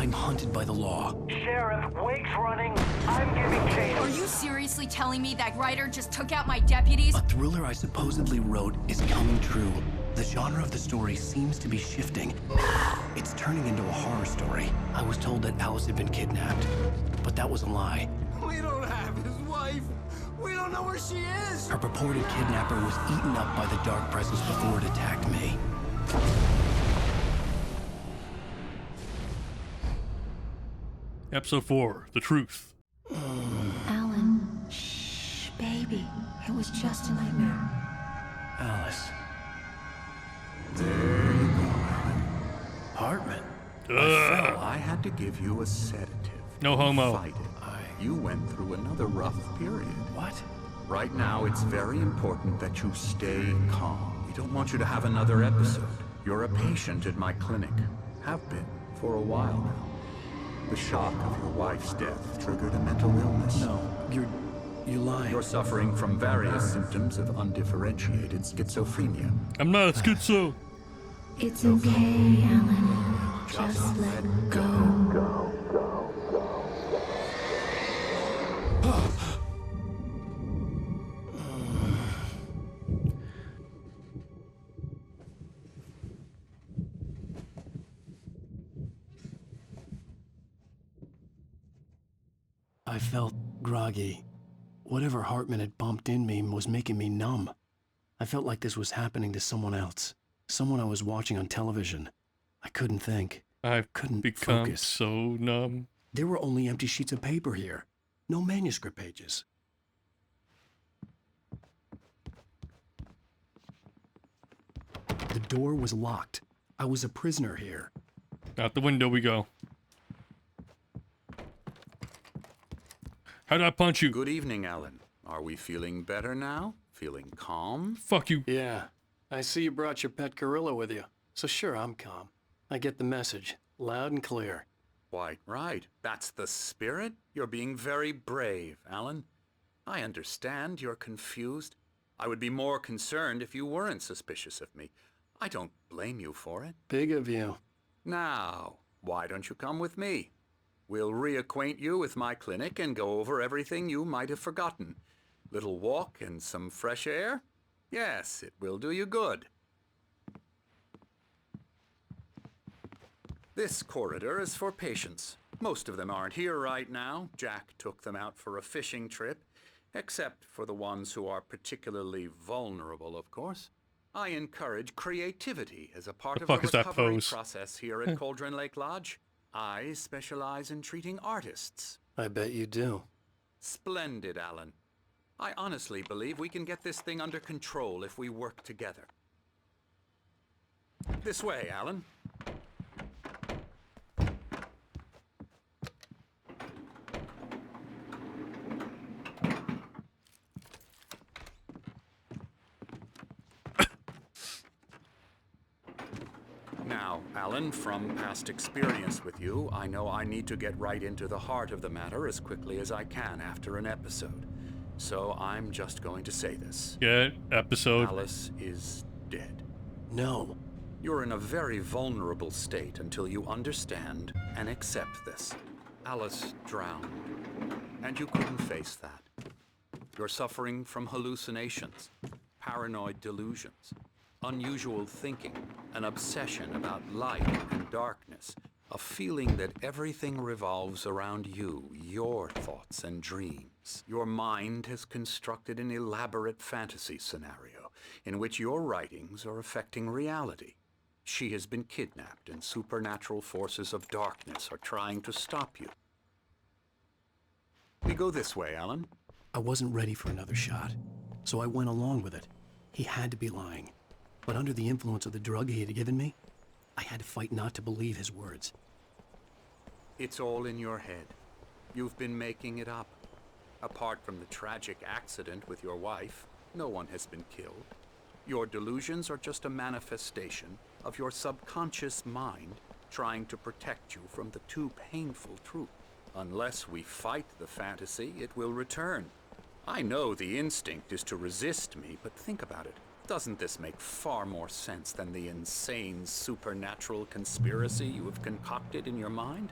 I'm hunted by the law. Sheriff, Wake's running. I'm giving chase. Are you seriously telling me that writer just took out my deputies? A thriller I supposedly wrote is coming true. The genre of the story seems to be shifting. It's turning into a horror story. I was told that Alice had been kidnapped, but that was a lie. We don't have his wife. We don't know where she is. Her purported kidnapper was eaten up by the dark presence before it attacked me. Episode 4, The Truth. Alan, shh, baby. It was just a nightmare. Alice. There you go, Alan. Hartman. I had to give you a sedative. No homo. Fight it. You went through another rough period. What? Right now, it's very important that you stay calm. We don't want you to have another episode. You're a patient at my clinic. Have been for a while now. The shock of your wife's death triggered a mental illness. No, you're lying. You're suffering from various symptoms of undifferentiated schizophrenia. I'm not a schizo. It's okay, Alan. Just let go. I felt groggy. Whatever Hartman had bumped in me was making me numb. I felt like this was happening to someone else. Someone I was watching on television. I couldn't think. I've Couldn't become focus. so numb. There were only empty sheets of paper here. No manuscript pages. The door was locked. I was a prisoner here. Out the window we go. How'd I punch you? Good evening, Alan. Are we feeling better now? Feeling calm? Fuck you. Yeah, I see you brought your pet gorilla with you. So sure, I'm calm. I get the message, loud and clear. Quite right. That's the spirit. You're being very brave, Alan. I understand you're confused. I would be more concerned if you weren't suspicious of me. I don't blame you for it. Big of you. Now, why don't you come with me? We'll reacquaint you with my clinic and go over everything you might have forgotten. Little walk and some fresh air? Yes, it will do you good. This corridor is for patients. Most of them aren't here right now. Jack took them out for a fishing trip, except for the ones who are particularly vulnerable, of course. I encourage creativity as a part The of the fuck is that recovery pose? process here at Cauldron Lake Lodge. I specialize in treating artists. I bet you do. Splendid, Alan. I honestly believe we can get this thing under control if we work together. This way, Alan. Now, Alan, from past experience with you, I know I need to get right into the heart of the matter as quickly as I can after an episode. So I'm just going to say this. Yeah, episode. Alice is dead. No. You're in a very vulnerable state until you understand and accept this. Alice drowned, and you couldn't face that. You're suffering from hallucinations, paranoid delusions, unusual thinking, an obsession about light and darkness, a feeling that everything revolves around you, your thoughts and dreams. Your mind has constructed an elaborate fantasy scenario in which your writings are affecting reality. She has been kidnapped and supernatural forces of darkness are trying to stop you. We go this way, Alan. I wasn't ready for another shot, so I went along with it. He had to be lying. But under the influence of the drug he had given me, I had to fight not to believe his words. It's all in your head. You've been making it up. Apart from the tragic accident with your wife, no one has been killed. Your delusions are just a manifestation of your subconscious mind trying to protect you from the too painful truth. Unless we fight the fantasy, it will return. I know the instinct is to resist me, but think about it. Doesn't this make far more sense than the insane supernatural conspiracy you have concocted in your mind?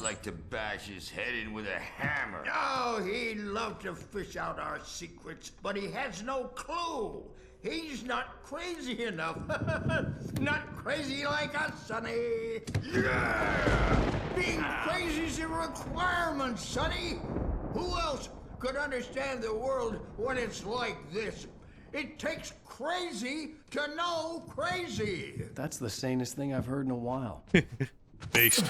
like to bash his head in with a hammer. Oh, he'd love to fish out our secrets, but he has no clue. He's not crazy enough. Not crazy like us, Sonny. Yeah! Being crazy's a requirement, Sonny. Who else could understand the world when it's like this? It takes crazy to know crazy. That's the sanest thing I've heard in a while. Based.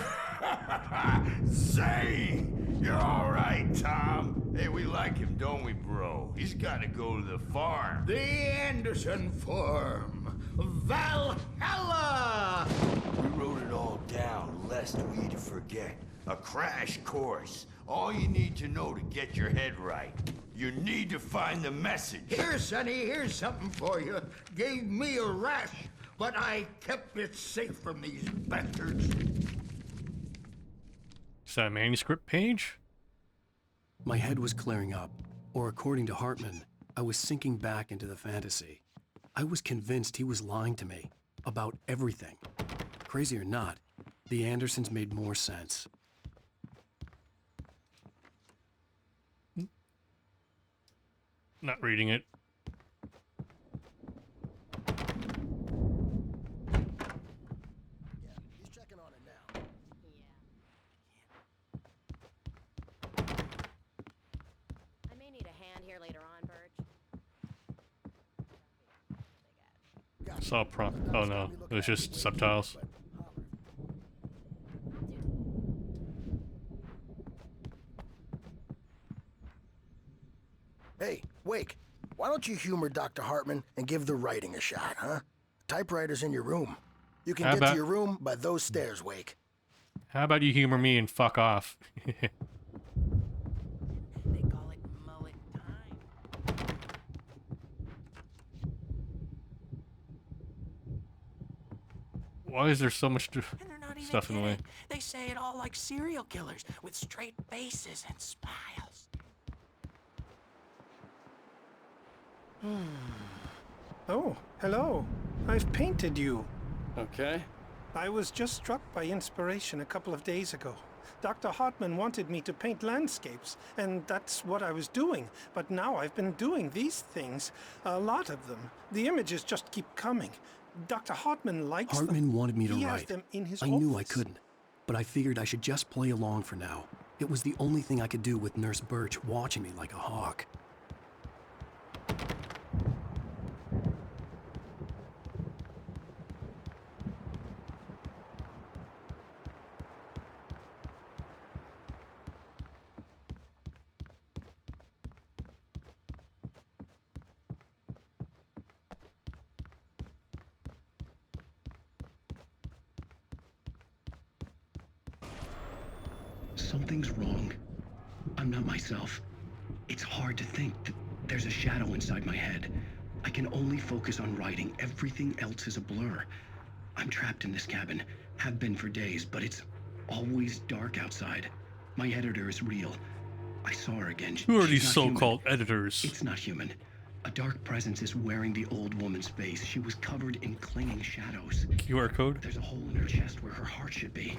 Say, you're all right, Tom. Hey, we like him, don't we, bro? He's got to go to the farm. The Anderson Farm. Valhalla! We wrote it all down, lest we'd forget. A crash course. All you need to know to get your head right. You need to find the message. Here, Sonny, here's something for you. Gave me a rash, but I kept it safe from these bastards. Is that a manuscript page? My head was clearing up, or according to Hartman, I was sinking back into the fantasy. I was convinced he was lying to me about everything. Crazy or not, the Andersons made more sense. Not reading it. He's checking on it now. I may need a hand here later on, Birch. Saw prompt. Oh no, it was just subtitles. Hey, Wake, why don't you humor Dr. Hartman and give the writing a shot, huh? Typewriter's in your room. You can How get about- to your room by those stairs, Wake. How about you humor me and fuck off? They call it mullet time. Why is there so much And they're not even stuff in the way? kidding. They say it all like serial killers with straight faces and smiles. Oh, hello. I've painted you. Okay. I was just struck by inspiration a couple of days ago. Dr. Hartman wanted me to paint landscapes, and that's what I was doing. But now I've been doing these things, a lot of them. The images just keep coming. Dr. Hartman likes them. Hartman wanted me to He has write. them in his I knew I office. couldn't, but I figured I should just play along for now. It was the only thing I could do with Nurse Birch watching me like a hawk. Something's wrong. I'm not myself. It's hard to think that there's a shadow inside my head. I can only focus on writing. Everything else is a blur. I'm trapped in this cabin. Have been for days, but it's always dark outside. My editor is real. I saw her again. Who are She's these not so-called human. editors? It's not human. A dark presence is wearing the old woman's face. She was covered in clinging shadows. QR code? There's a hole in her chest where her heart should be.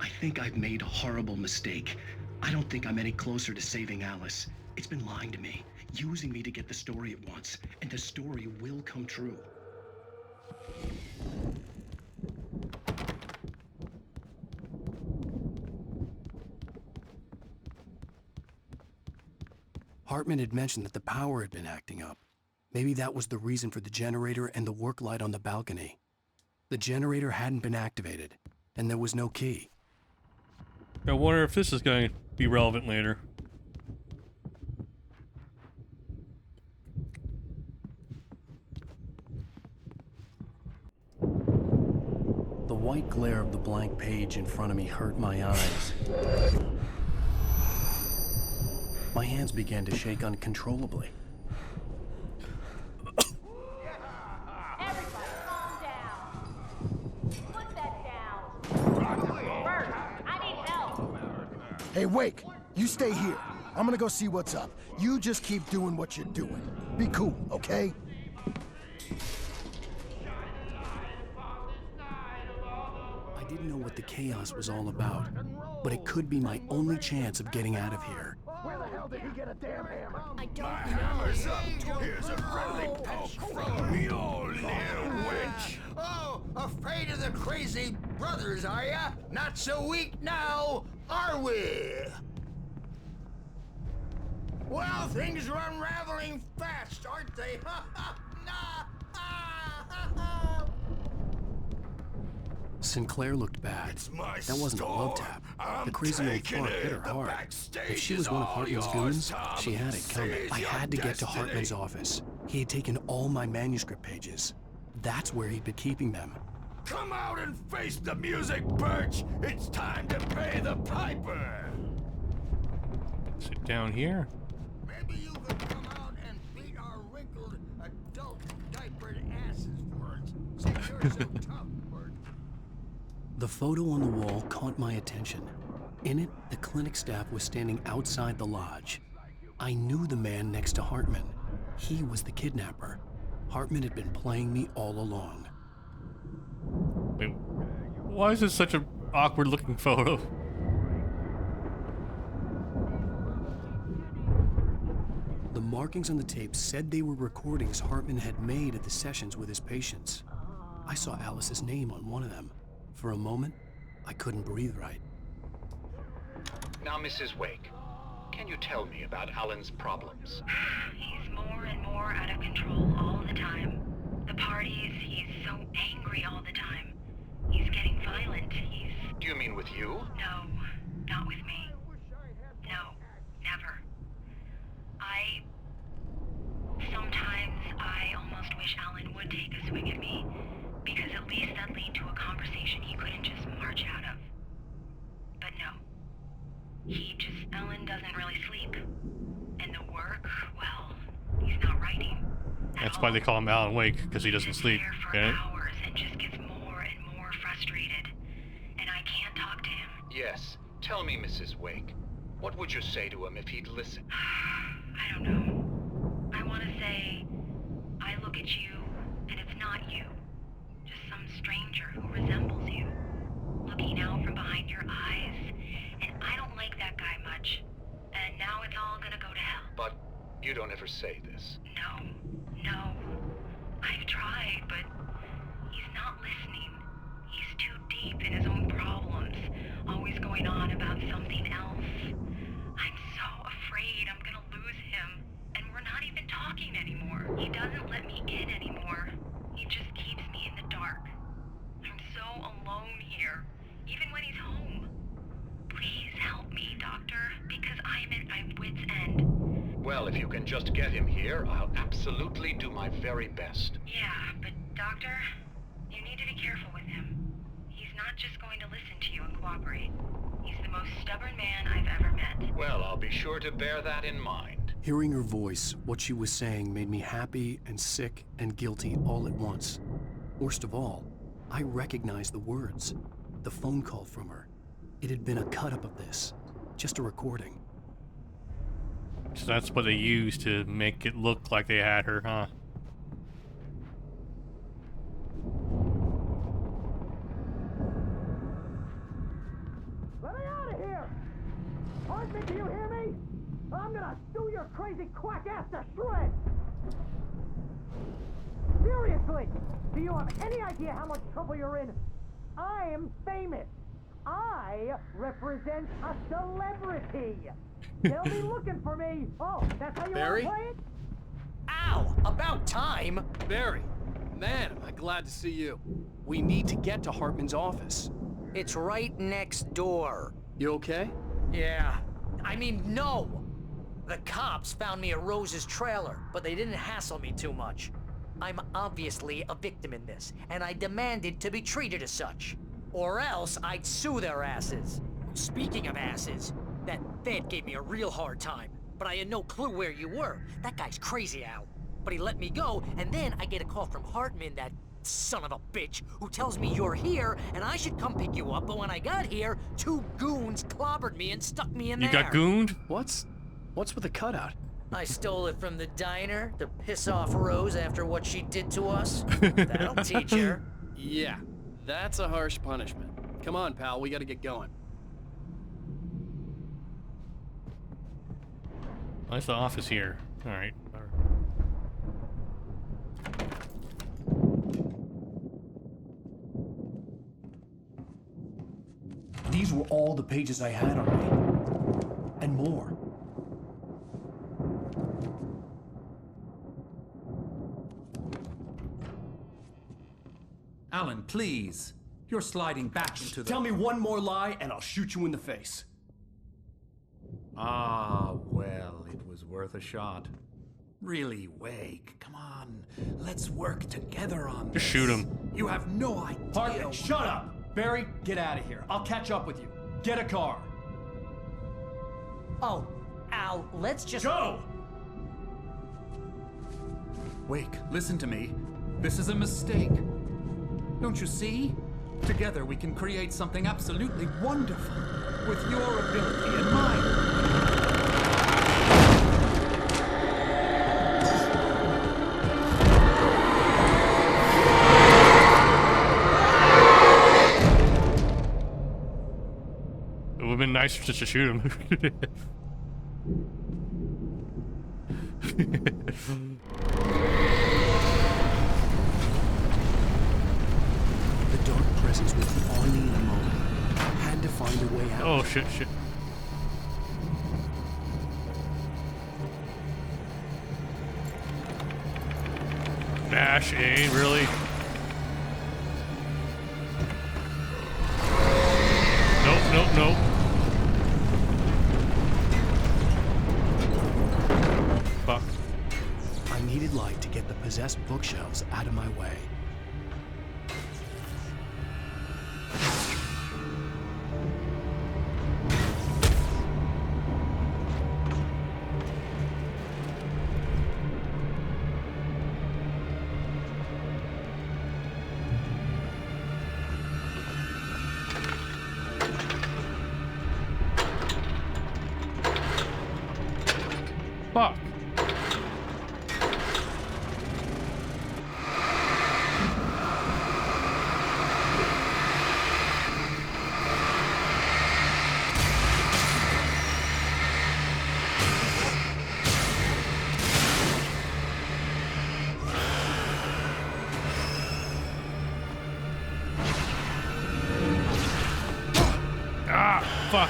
I think I've made a horrible mistake. I don't think I'm any closer to saving Alice. It's been lying to me, using me to get the story it wants, and the story will come true. Hartman had mentioned that the power had been acting up. Maybe that was the reason for the generator and the work light on the balcony. The generator hadn't been activated, and there was no key. I wonder if this is going to be relevant later. The white glare of the blank page in front of me hurt my eyes. My hands began to shake uncontrollably. Everybody, calm down. Put that down. Bert, I need help. Hey, Wake, you stay here. I'm gonna go see what's up. You just keep doing what you're doing. Be cool, okay? I didn't know what the chaos was all about, but it could be my only chance of getting out of here. Where the hell did he get a damn hammer? I don't My know. hammer's up. Here's a friendly poke from me, old little wench. Oh, afraid of the crazy brothers, are ya? Not so weak now, are we? Well, things are unraveling fast, aren't they? Sinclair looked bad. It's my That wasn't a love store. tap. I'm The crazy old taking fart hit her it. The hard. backstage If she is was one of all Hartman's yours, goons, Tom. she had it coming. Seize I your had to get to destiny. Hartman's office. He had taken all my manuscript pages. That's where he'd been keeping them. Come out and face the music, Birch. It's time to pay the piper. Sit down here. Maybe you could come out and beat our wrinkled adult diapered asses for us. Since you're so tough, Bert. The photo on the wall caught my attention. In it, the clinic staff was standing outside the lodge. I knew the man next to Hartman. He was the kidnapper. Hartman had been playing me all along. Wait, why is this such an awkward looking photo? The markings on the tape said they were recordings Hartman had made at the sessions with his patients. I saw Alice's name on one of them. For a moment, I couldn't breathe right. Now, Mrs. Wake, can you tell me about Alan's problems? He's more and more out of control all the time. The parties, he's so angry all the time. He's getting violent. Do you mean with you? No, not with me. No, never. Sometimes I almost wish Alan would take a swing at me, because at least that'd lead to a conversation he couldn't just march out of. But no. Alan doesn't really sleep. And the work, well, he's not writing. That's why they call him Alan Wake, because he doesn't sleep. Okay? Hours and just gets more and more frustrated. And I can't talk to him. Yes. Tell me, Mrs. Wake. What would you say to him if he'd listen? I don't know. I want to say, I look at you, and it's not you. Just some stranger who resembles you. Looking out from behind your eyes. And I don't like that guy much. And now it's all gonna go to hell. But you don't ever say this. No. I've tried, but he's not listening. He's too deep in his own problems. Always going on about something else. I'm so afraid I'm gonna lose him. And we're not even talking anymore. He doesn't let me in anymore. He just keeps me in the dark. I'm so alone here, even when he's home. Please help me, Doctor, because I'm at my wit's end. Well, if you can just get him here, I'll absolutely do my very best. Yeah, but Doctor, you need to be careful with him. He's not just going to listen to you and cooperate. He's the most stubborn man I've ever met. Well, I'll be sure to bear that in mind. Hearing her voice, what she was saying made me happy and sick and guilty all at once. Worst of all, I recognized the words. The phone call from her. It had been a cut-up of this. Just a recording. So that's what they used to make it look like they had her, huh? Let me out of here! Hartman, do you hear me? I'm gonna sue your crazy quack ass to shreds! Seriously! Do you have any idea how much trouble you're in? I am famous. I represent a celebrity. They'll be looking for me. Oh, that's how you Barry? want to play it? Ow! About time! Barry, man, am I glad to see you. We need to get to Hartman's office. It's right next door. You okay? Yeah. I mean, no! The cops found me at Rose's trailer, but they didn't hassle me too much. I'm obviously a victim in this, and I demanded to be treated as such. Or else I'd sue their asses. Speaking of asses, that Fed gave me a real hard time, but I had no clue where you were. That guy's crazy, Al. But he let me go, and then I get a call from Hartman, that son of a bitch, who tells me you're here, and I should come pick you up, but when I got here, 2 goons clobbered me and stuck me in there. You got gooned? What's with the cutout? I stole it from the diner to piss off Rose after what she did to us. That'll teach her. Yeah, that's a harsh punishment. Come on, pal, we gotta get going. Where's the office here? Alright. These were all the pages I had on me. And more. Alan, please. You're sliding back into the... Tell me one more lie and I'll shoot you in the face. Ah, well, it was worth a shot. Really, Wake, come on. Let's work together on this. Just shoot him. You have no idea. Hartman, shut up! Barry, get out of here. I'll catch up with you. Get a car. Oh, Al, let's just... Go! Wake, listen to me. This is a mistake. Don't you see? Together we can create something absolutely wonderful. With your ability and mine. It would have been nicer just to shoot him. The dark presence was on me in a moment. I had to find a way out. Oh, shit. Dash A, really? Nope. Fuck. I needed light to get the possessed bookshelves out of my way. Fuck. Ah, fuck.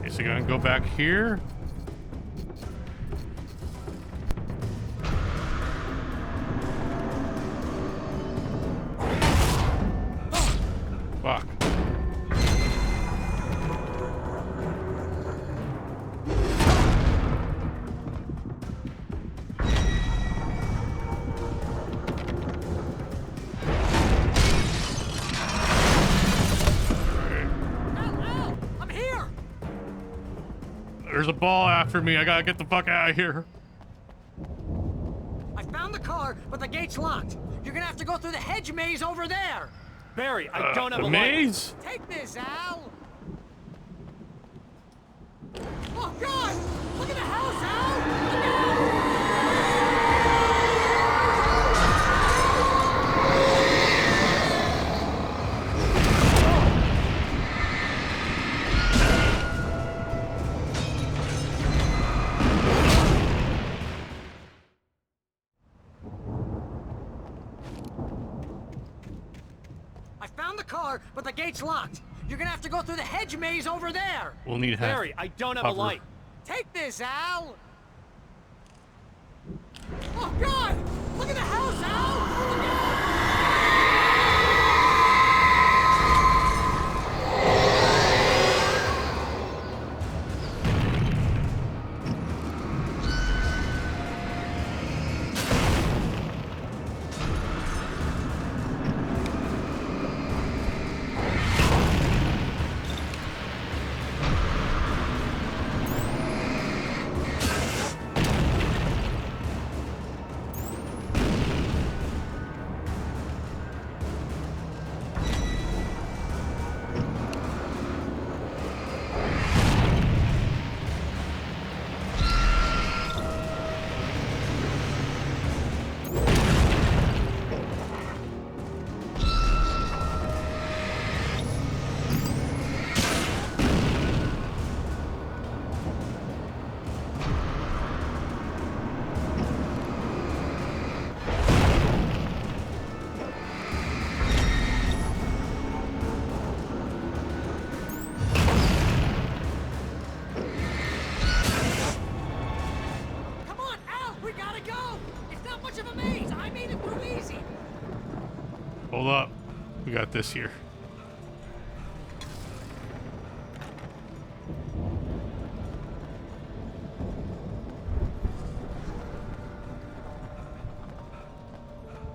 So gonna go back here. There's a ball after me. I gotta get the fuck out of here. I found the car, but the gate's locked. You're gonna have to go through the hedge maze over there. Barry, I don't have a maze? light. Take this, Al. Oh, God! Look at the house, Al! Look out! I found the car, but the gate's locked. You're gonna have to go through the hedge maze over there. We'll need to have Barry, I don't have a cover. light. Take this, Al. Oh, God! Look at the house, Al! Look out! Come on, Al! We gotta go! It's not much of a maze! I made it through easy! Hold up. We got this here.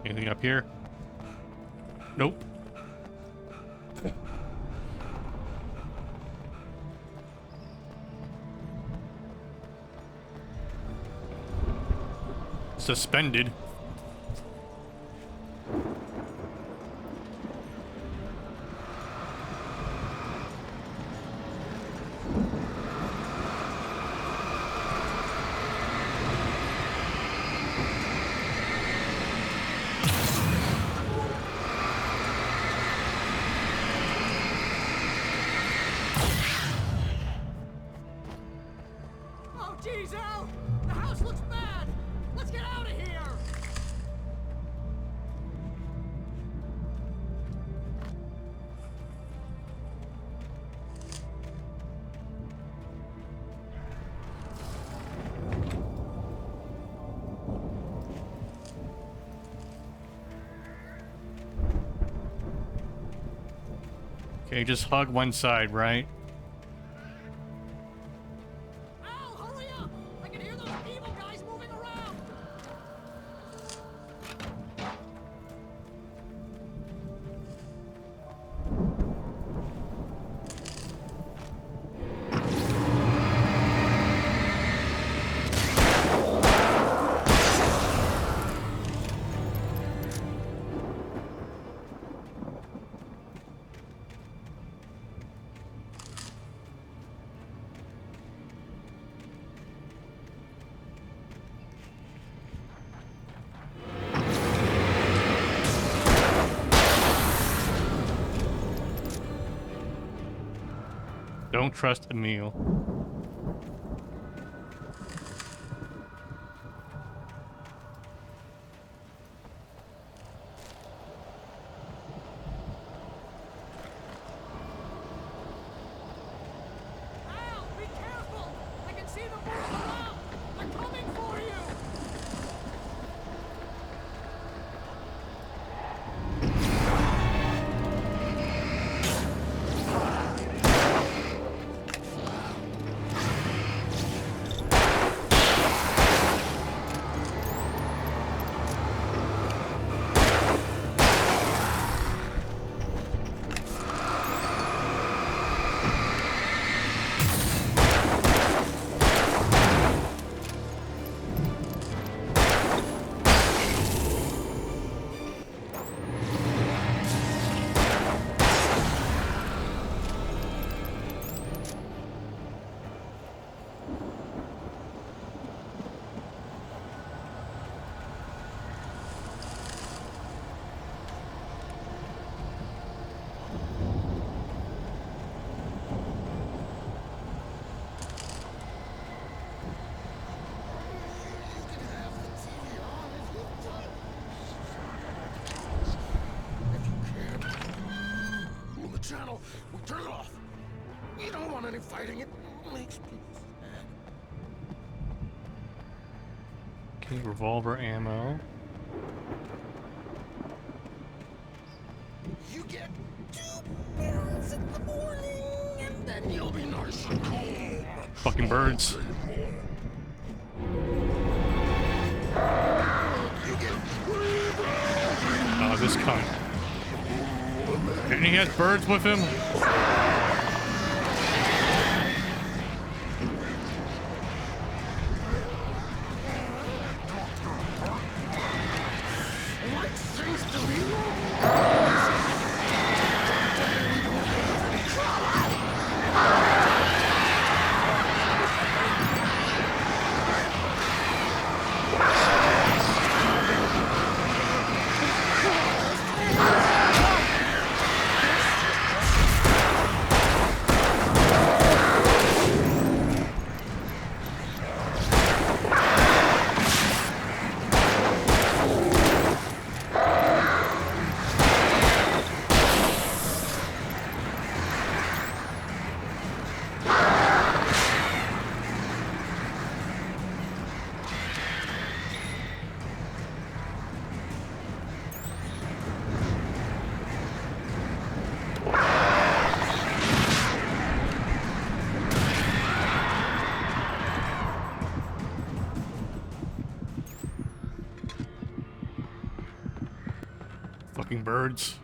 Anything up here? Nope. Suspended. Oh, geez, Al! The house looks bad! Let's get out of here! Okay, just hug one side, right? Al, hurry up! I can hear those evil guys moving around! Don't trust Emil. Al, be careful! I can see them moving around! They're coming for you! channel, we turn it off. We don't want any fighting. It makes me sad. Okay, revolver ammo. You get 2 pills in the morning, and then you'll be nice and cold. Fucking birds. Oh, this cunt. And he has birds with him? Fucking birds.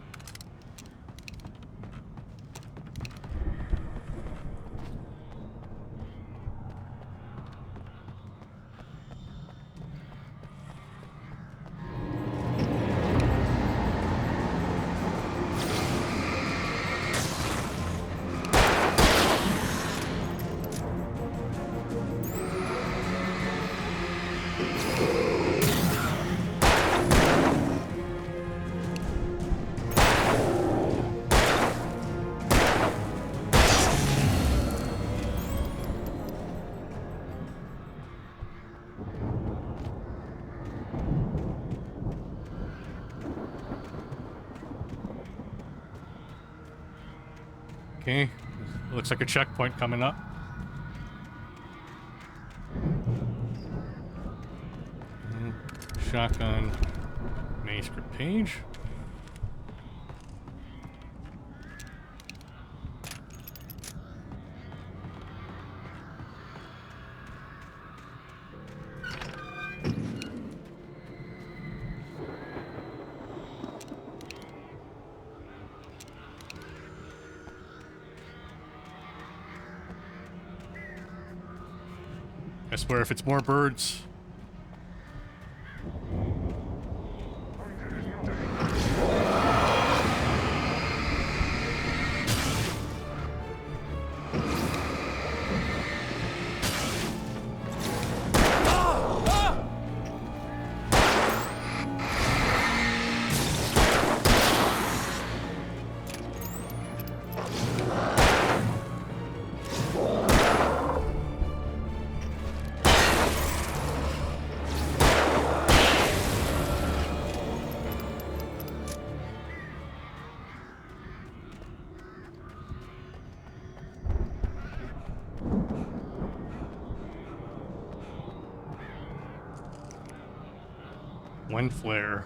Okay, looks like a checkpoint coming up. Shotgun manuscript page. I swear, if it's more birds. One flare.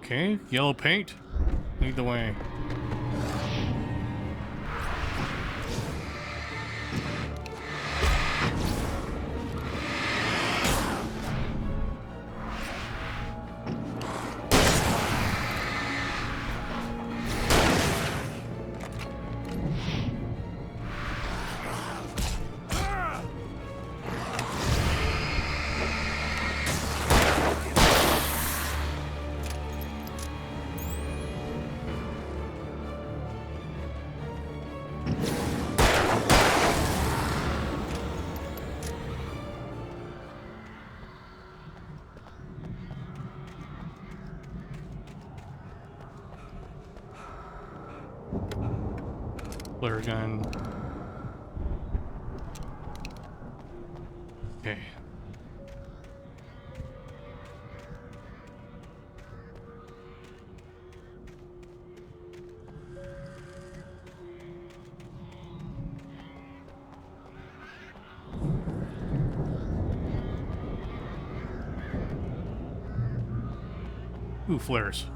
Okay, yellow paint. Lead the way. Flare gun. Okay. Ooh, flares.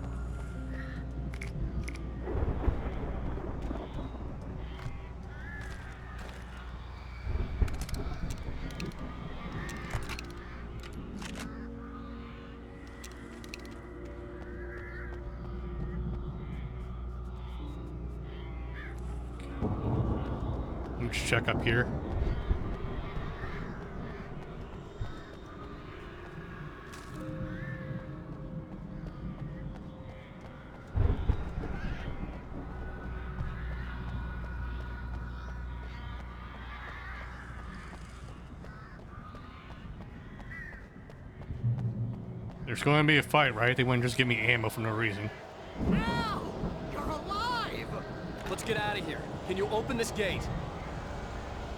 Let's check up here. There's going to be a fight, right? They wouldn't just give me ammo for no reason. Al! You're alive! Let's get out of here. Can you open this gate?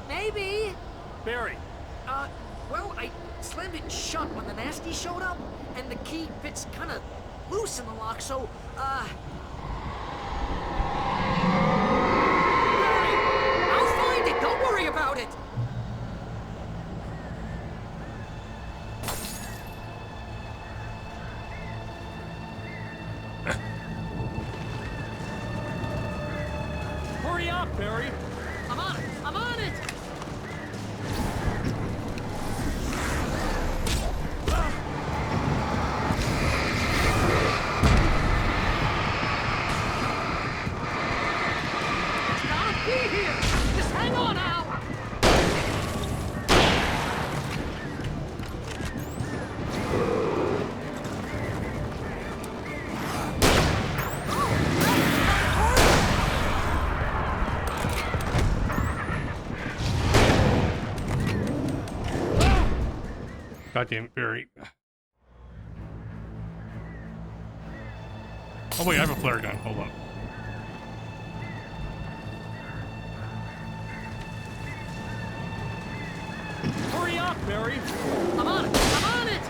Maybe. Barry. Well, I slammed it shut when the nasty showed up, and the key fits kind of loose in the lock, so, Barry! I'll find it! Don't worry about it! Hurry up, Barry! I'm on it! I'm on it! It's gotta be here! Just hang on, Al! Goddamn Barry. Oh wait, I have a flare gun. Hold up. Hurry up, Barry! I'm on it! I'm on it!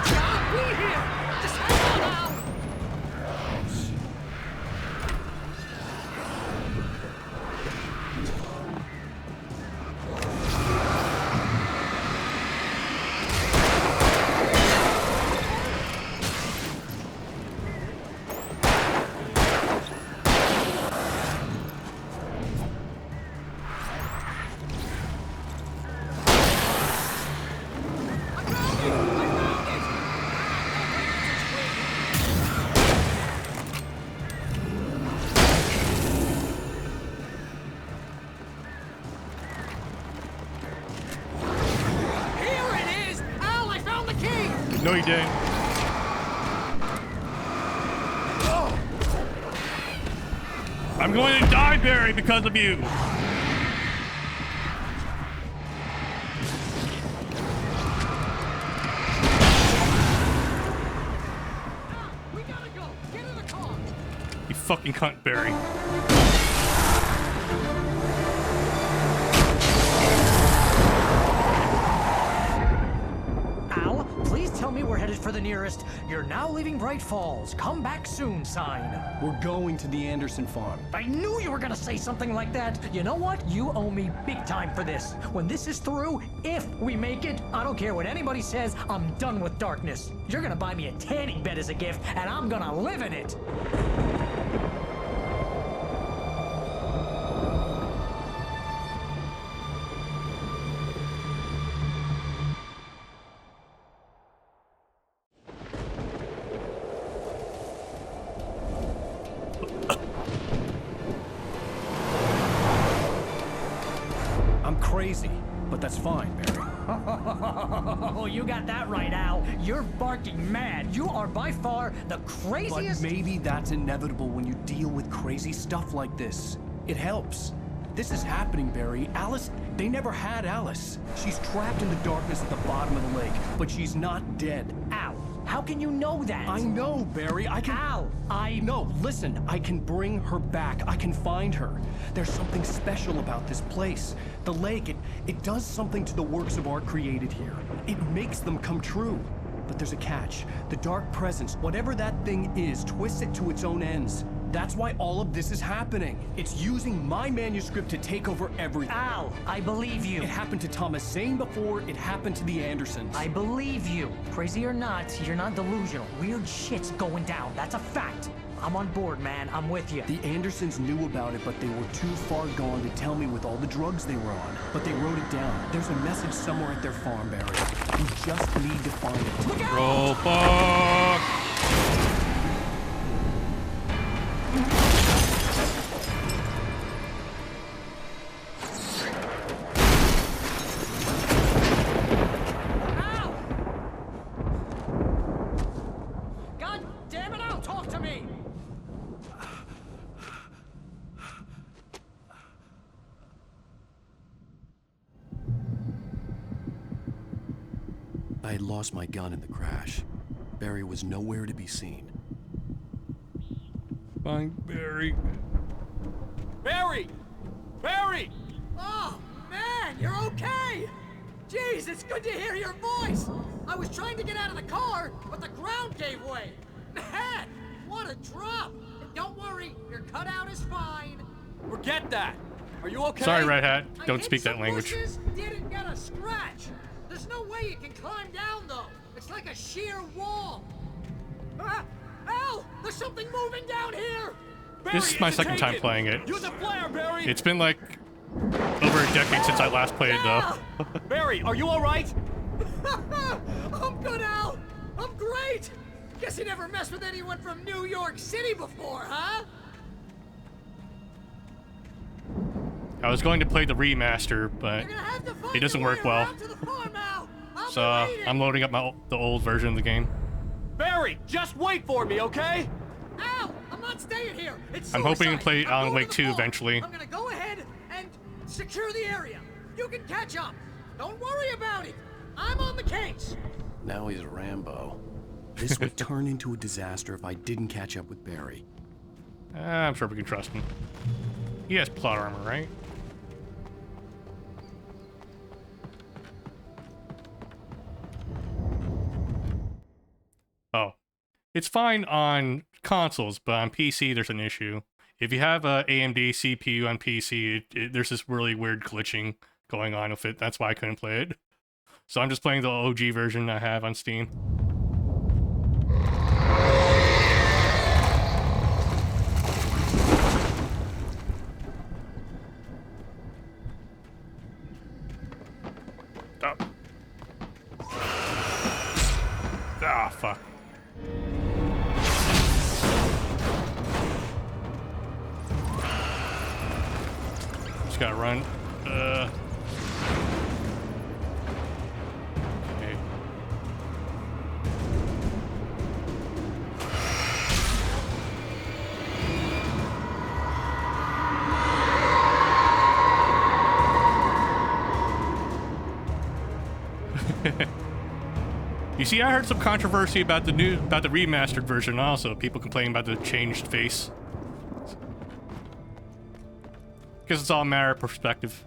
Gotta be here! Just hang on, Al! Here it is! Al, I found the key! No, you didn't. I'm going to die, Barry, because of you. We gotta go! Get in the car! You fucking cunt, Barry. Al, please tell me we're headed for the nearest "You're now leaving Bright Falls. Come back soon" sign. We're going to the Anderson farm. I knew you were gonna say something like that. You know what? You owe me big time for this. When this is through, if we make it, I don't care what anybody says, I'm done with darkness. You're gonna buy me a tanning bed as a gift, and I'm gonna live in it. I'm crazy, but that's fine, Barry. Oh, you got that right, Al. You're barking mad. You are by far the craziest. But maybe that's inevitable when you deal with crazy stuff like this. It helps. This is happening, Barry. Alice, they never had Alice. She's trapped in the darkness at the bottom of the lake, but she's not dead. Al, how can you know that? I know, Barry. I can... Al, No, listen. I can bring her back. I can find her. There's something special about this place. The lake, it does something to the works of art created here. It makes them come true. But there's a catch. The dark presence, whatever that thing is, twists it to its own ends. That's why all of this is happening. It's using my manuscript to take over everything. Al, I believe you. It happened to Thomas Zane before it happened to the Andersons. I believe you. Crazy or not, you're not delusional. Weird shit's going down. That's a fact. I'm on board, man. I'm with you. The Andersons knew about it, but they were too far gone to tell me with all the drugs they were on. But they wrote it down. There's a message somewhere at their farm, Barry. We just need to find it. Look out! Roll fuck! Al! God damn it, Al! Talk to me! I had lost my gun in the crash. Barry was nowhere to be seen. Find Barry. Barry! Barry! Oh, man, you're okay! Jeez, it's good to hear your voice! I was trying to get out of the car, but the ground gave way! Man, what a drop! And don't worry, your cutout is fine. Forget that! Are you okay? Sorry, Red Hat. I Don't hit speak that some language. bushes, didn't get a scratch. There's no way you can climb down, though. It's like a sheer wall. Ah! Al! There's something moving down here! This is my second time playing it. Use a flare, Barry! It's been like over a decade since I last played it, though. Barry, are you alright? I'm good, Al! I'm great! Guess you never messed with anyone from New York City before, huh? I was going to play the remaster, but it doesn't work well. So I'm loading up the old version of the game. Barry, just wait for me, okay? Al, I'm not staying here. It's I'm hoping to suicide. play I'm Alan going Wake to 2 the vault. eventually. I'm gonna go ahead and secure the area. You can catch up. Don't worry about it. I'm on the case. Now he's Rambo. This would turn into a disaster if I didn't catch up with Barry. I'm sure we can trust him. He has plot armor, right? Oh. It's fine on consoles, but on PC there's an issue. If you have a AMD CPU on PC, there's this really weird glitching going on with it. That's why I couldn't play it. So I'm just playing the OG version I have on Steam. Oh. Ah, fuck. Just gotta run. Okay. You see, I heard some controversy about the remastered version also. People complaining about the changed face. Because it's all a matter of perspective.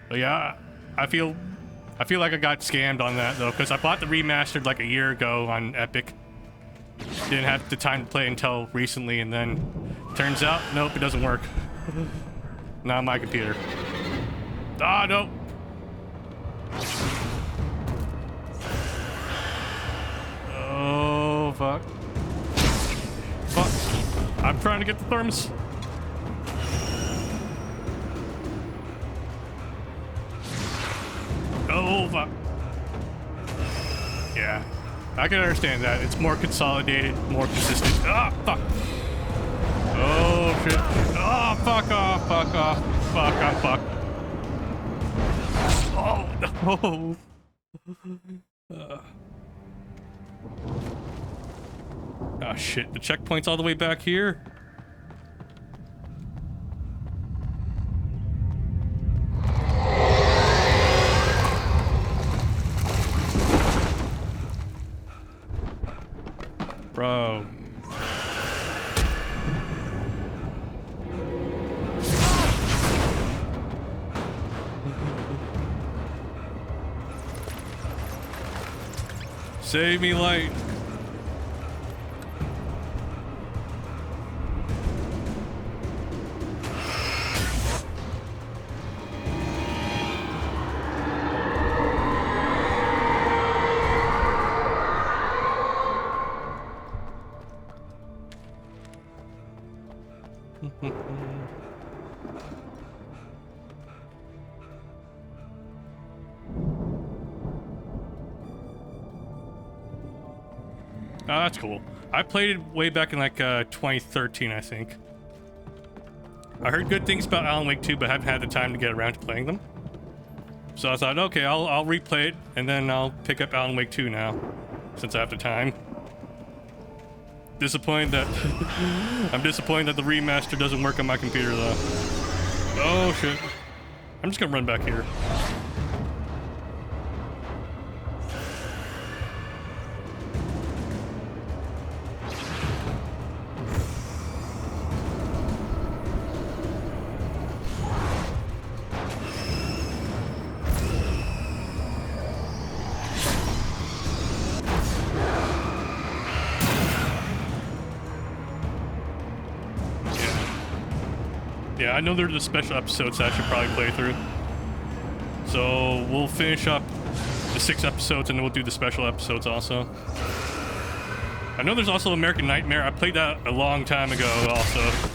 But yeah, I feel like I got scammed on that though, because I bought the remastered like a year ago on Epic. Didn't have the time to play until recently, and then turns out, nope, it doesn't work. Not on my computer. Ah, no. Oh, fuck. Fuck. I'm trying to get the thermos. Oh, fuck. Yeah. I can understand that. It's more consolidated, more consistent. Ah, fuck. Oh, shit. Oh, fuck off, fuck off. Fuck off, fuck. Oh, no. Oh shit, the checkpoint's all the way back here. Bro. Save me, light. Oh, that's cool. I played it way back in like 2013, I think. I heard good things about Alan Wake 2, but haven't had the time to get around to playing them. So I thought, okay, I'll replay it, and then I'll pick up Alan Wake 2 now, since I have the time. Disappointed that I'm disappointed that the remaster doesn't work on my computer though. Oh shit! I'm just gonna run back here. Yeah, I know there's the special episodes that I should probably play through. So we'll finish up the 6 episodes and then we'll do the special episodes also. I know there's also American Nightmare. I played that a long time ago also.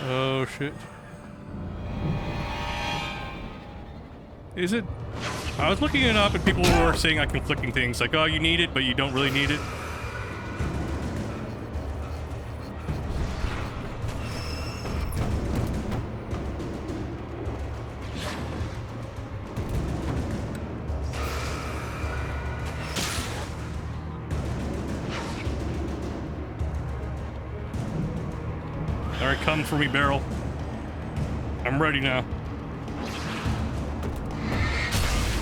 Oh shit. Is it? I was looking it up and people were saying like conflicting things like, oh, you need it, but you don't really need it. Alright, come for me, Barrel. I'm ready now.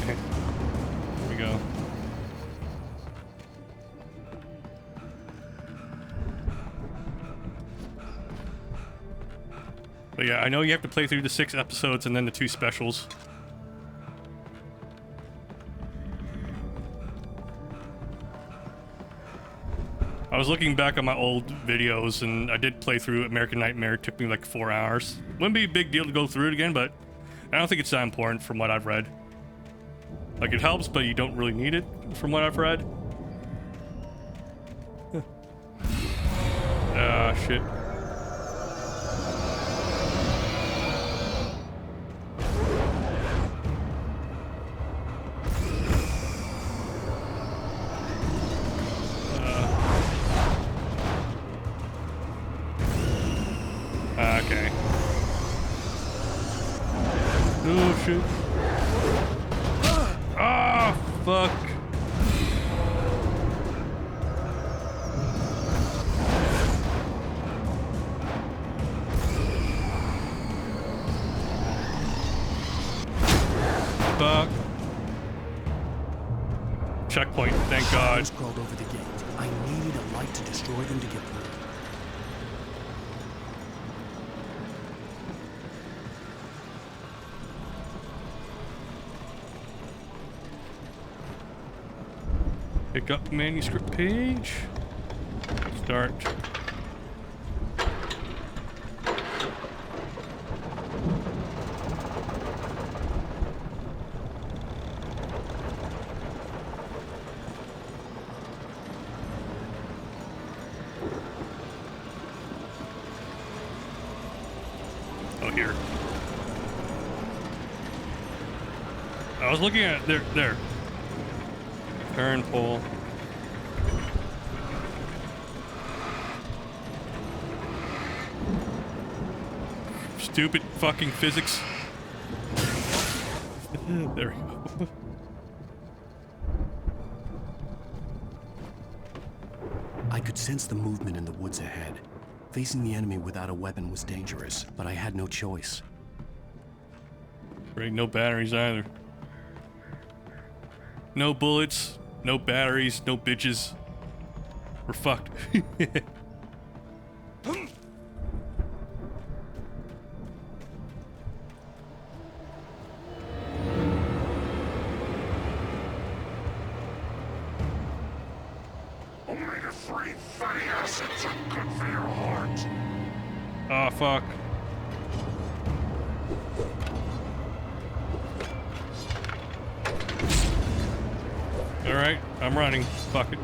Okay. Here we go. But yeah, I know you have to play through the 6 episodes and then the 2 specials. I was looking back at my old videos and I did play through American Nightmare. It took me like 4 hours. Wouldn't be a big deal to go through it again, but I don't think it's that important from what I've read. Like it helps, but you don't really need it from what I've read. Ah, shit. Okay. Oh shit. Ah, fuck. Fuck. Checkpoint, thank God. Those crawled over the gate. I needed a light to destroy them to get through. Pick up manuscript page. Start. Oh, here. I was looking at there. Turn, pull. Stupid fucking physics. There we go. I could sense the movement in the woods ahead. Facing the enemy without a weapon was dangerous, but I had no choice. There ain't no batteries either. No bullets, no batteries, no bitches. We're fucked. Omega-3 fatty acids are good for your heart. Oh, fuck. Alright, I'm running. Fuck it.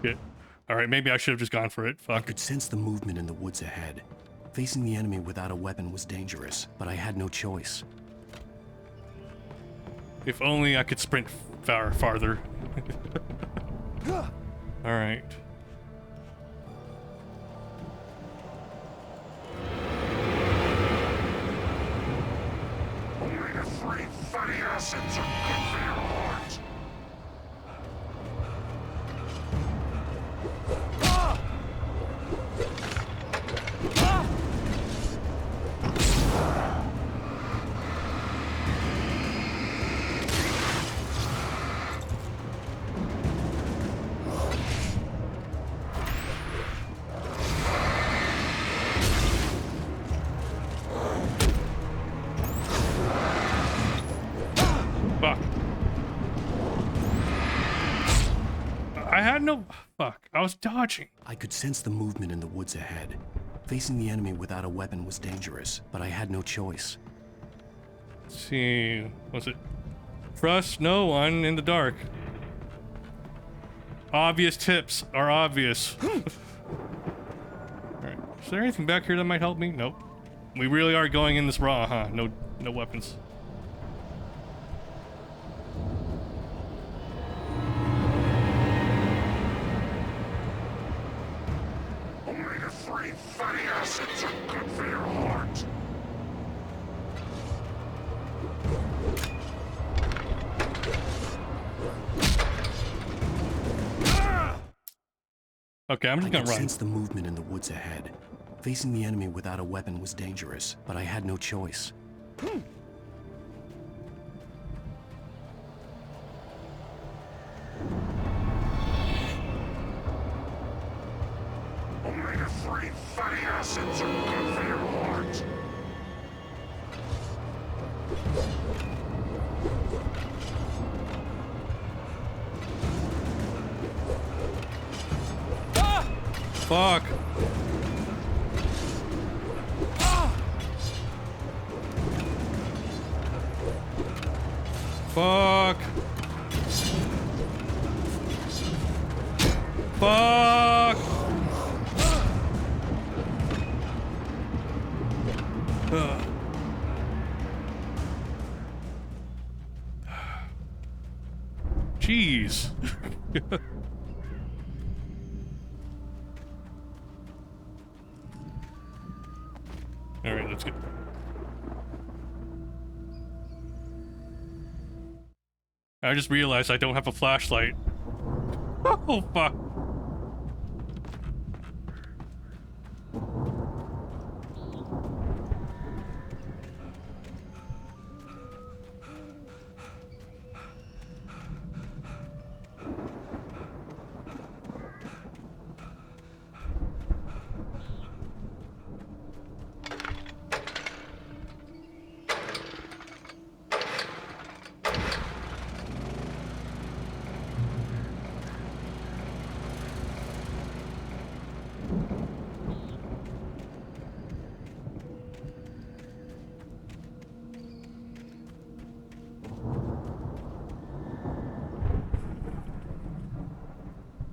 Shit. Alright, maybe I should have just gone for it. Fuck. I could sense the movement in the woods ahead. Facing the enemy without a weapon was dangerous, but I had no choice. If only I could sprint farther. Alright. Omega-3 fatty acids are good for your heart. I had no... Fuck. I was dodging. I could sense the movement in the woods ahead. Facing the enemy without a weapon was dangerous, but I had no choice. Let's see... Was it... Trust no one in the dark. Obvious tips are obvious. Alright. Is there anything back here that might help me? Nope. We really are going in this raw, huh? No weapons. Omega-3 fatty acids are good for your heart. Okay, I'm just gonna run. I could sense the movement in the woods ahead. Facing the enemy without a weapon was dangerous, but I had no choice. Omega-3 fatty acids are good for your heart. Fuck. Fuck. Fuck. Jeez. All right, let's go. I just realized I don't have a flashlight. Oh, fuck.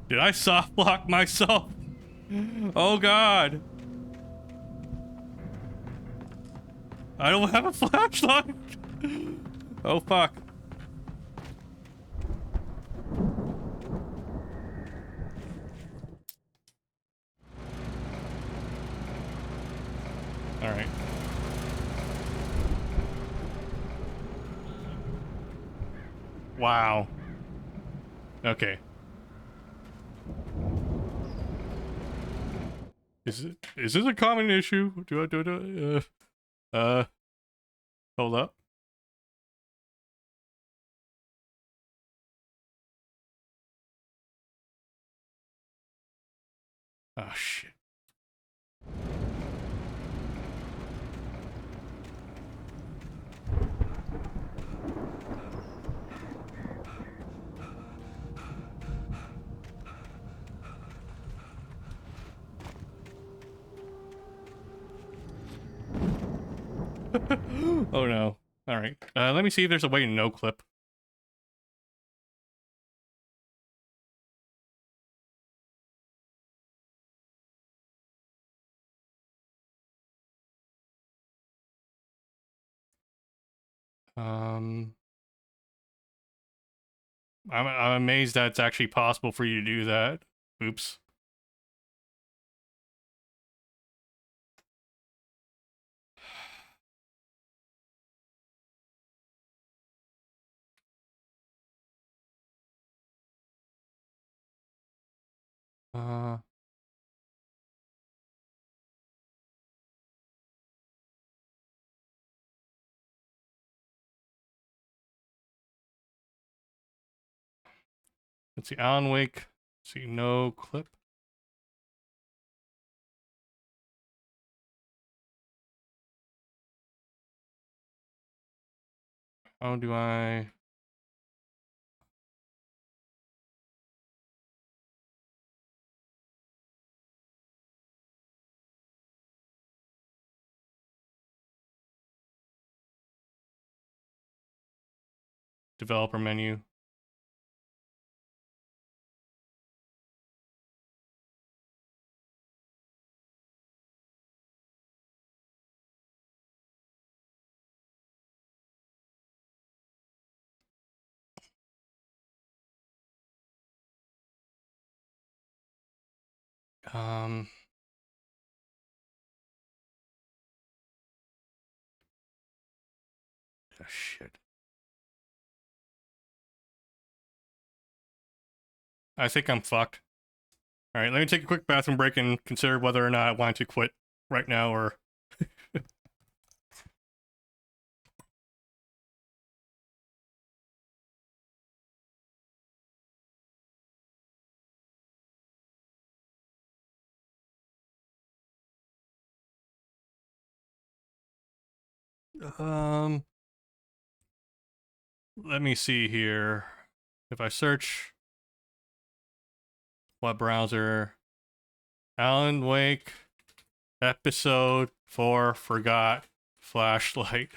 Did I soft block myself? Oh god. I don't have a flashlight. Oh fuck. All right. Wow. Okay. Is this a common issue? Hold up. Oh shit. Oh no. All right. Let me see if there's a way to no clip. I'm amazed that it's actually possible for you to do that. Oops. Uh. Let's see, Alan Wake. Let's see, no clip. How do I... Developer menu. Um... Oh, shit. I think I'm fucked. Alright, let me take a quick bathroom break and consider whether or not I want to quit right now or... Let me see here. If I search web browser, Alan Wake, episode 4, forgot flashlight.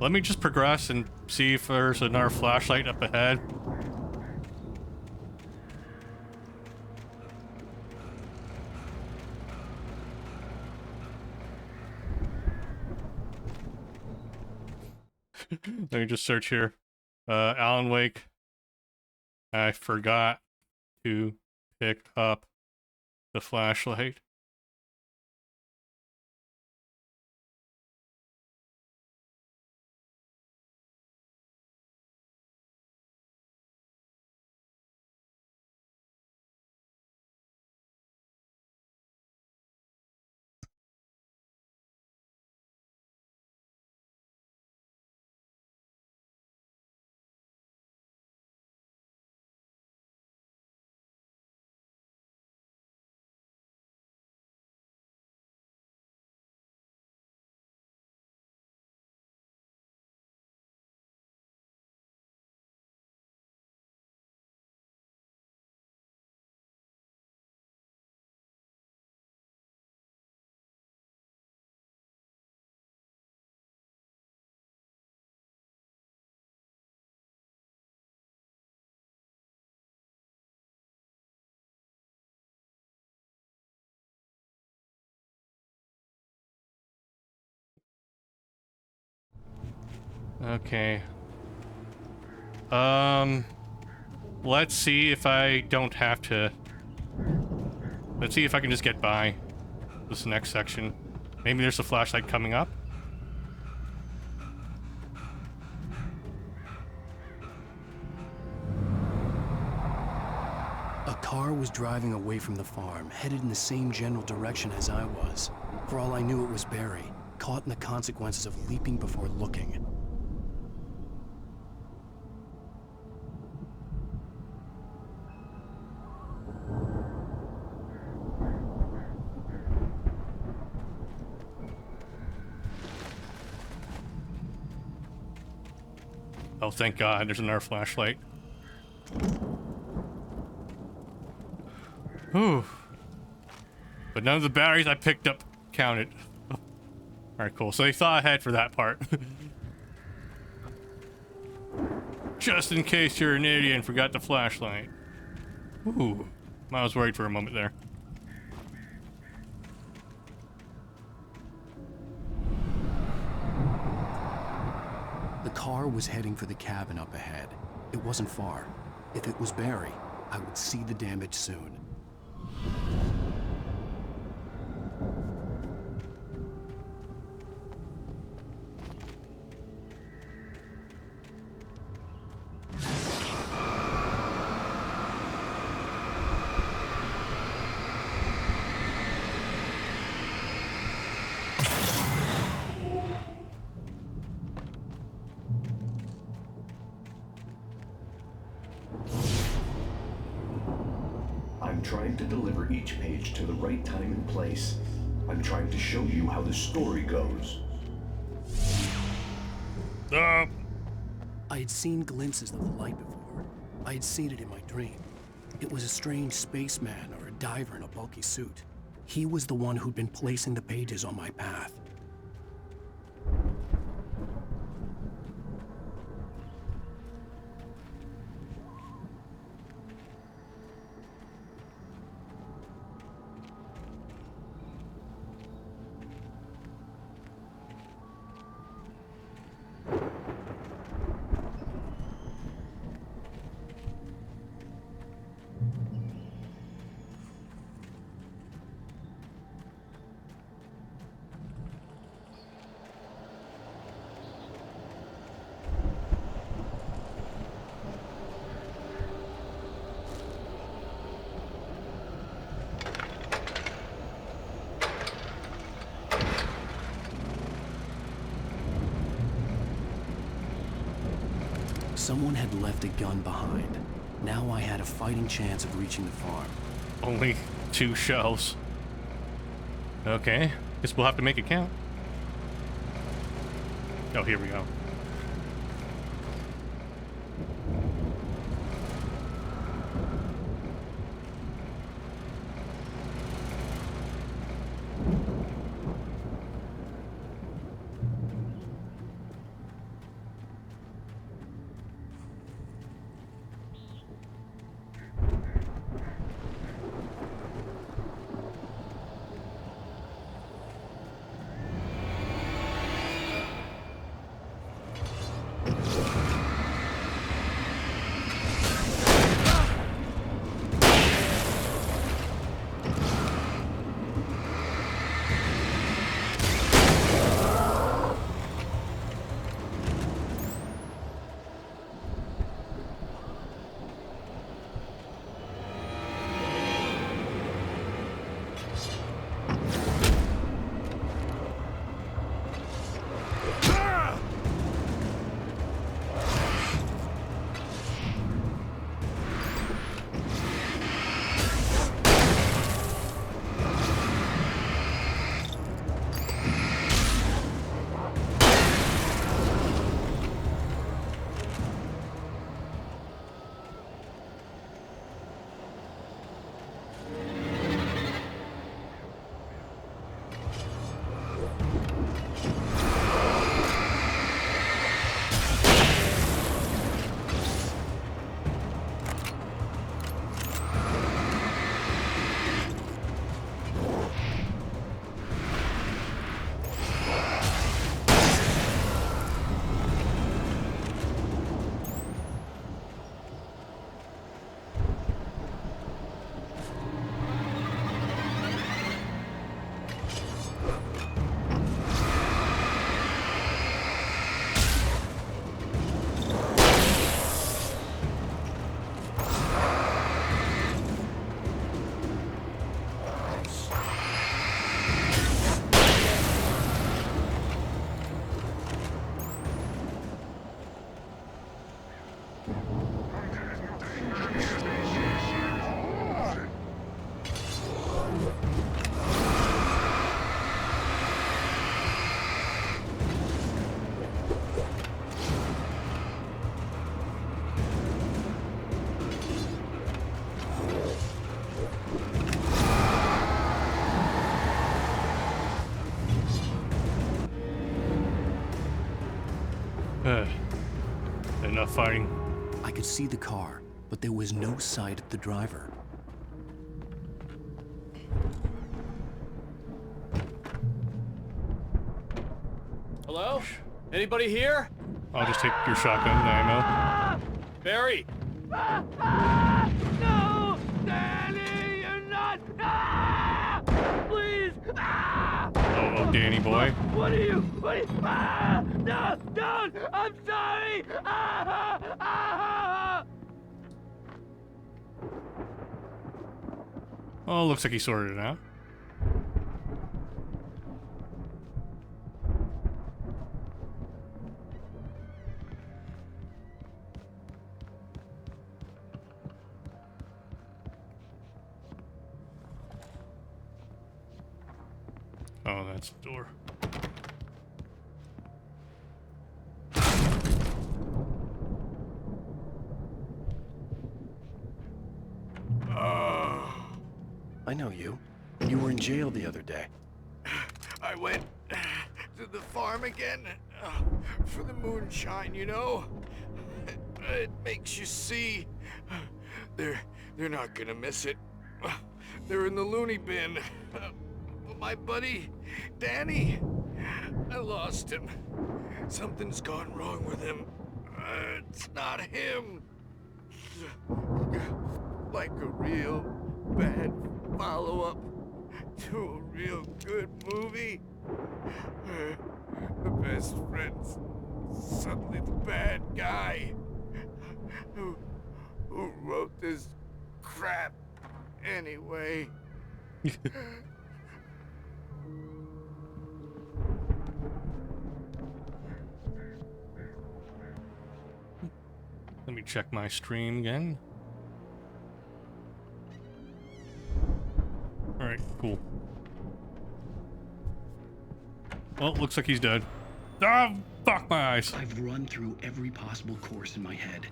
Let me just progress and see if there's another flashlight up ahead. Let me just search here. Alan Wake. I forgot to pick up the flashlight. Okay. Let's see if I don't have to... Let's see if I can just get by this next section. Maybe there's a flashlight coming up. A car was driving away from the farm, headed in the same general direction as I was. For all I knew, it was Barry, caught in the consequences of leaping before looking. Oh, thank God, there's another flashlight. Whew. But none of the batteries I picked up counted. Alright, cool. So they thought ahead for that part. Just in case you're an idiot and forgot the flashlight. Ooh. I was worried for a moment there. The car was heading for the cabin up ahead. It wasn't far. If it was Barry, I would see the damage soon. I'm trying to deliver each page to the right time and place. I'm trying to show you how the story goes. I had seen glimpses of the light before. I had seen it in my dream. It was a strange spaceman or a diver in a bulky suit. He was the one who'd been placing the pages on my path. Someone had left a gun behind. Now I had a fighting chance of reaching the farm. Only 2 shells. Okay, guess we'll have to make it count. Oh, here we go. Enough fighting. I could see the car, but there was no sight of the driver. Hello? Anybody here? I'll just take your shotgun ammo. Barry! No! Danny, you're not! Please! Oh, Danny boy. What are you? No! Don't! I'm sorry! Oh, looks like he sorted it out. Oh, that's the door. I know you. You were in jail the other day. I went to the farm again for the moonshine, you know? It makes you see. They're not gonna miss it. They're in the loony bin. My buddy, Danny, I lost him. Something's gone wrong with him. It's not him. Like a real bad follow-up to a real good movie. The best friend's suddenly the bad guy. Who wrote this crap anyway? Let me check my stream again. Alright, cool. Well, looks like he's dead. Ah, fuck my eyes. I've run through every possible course in my head.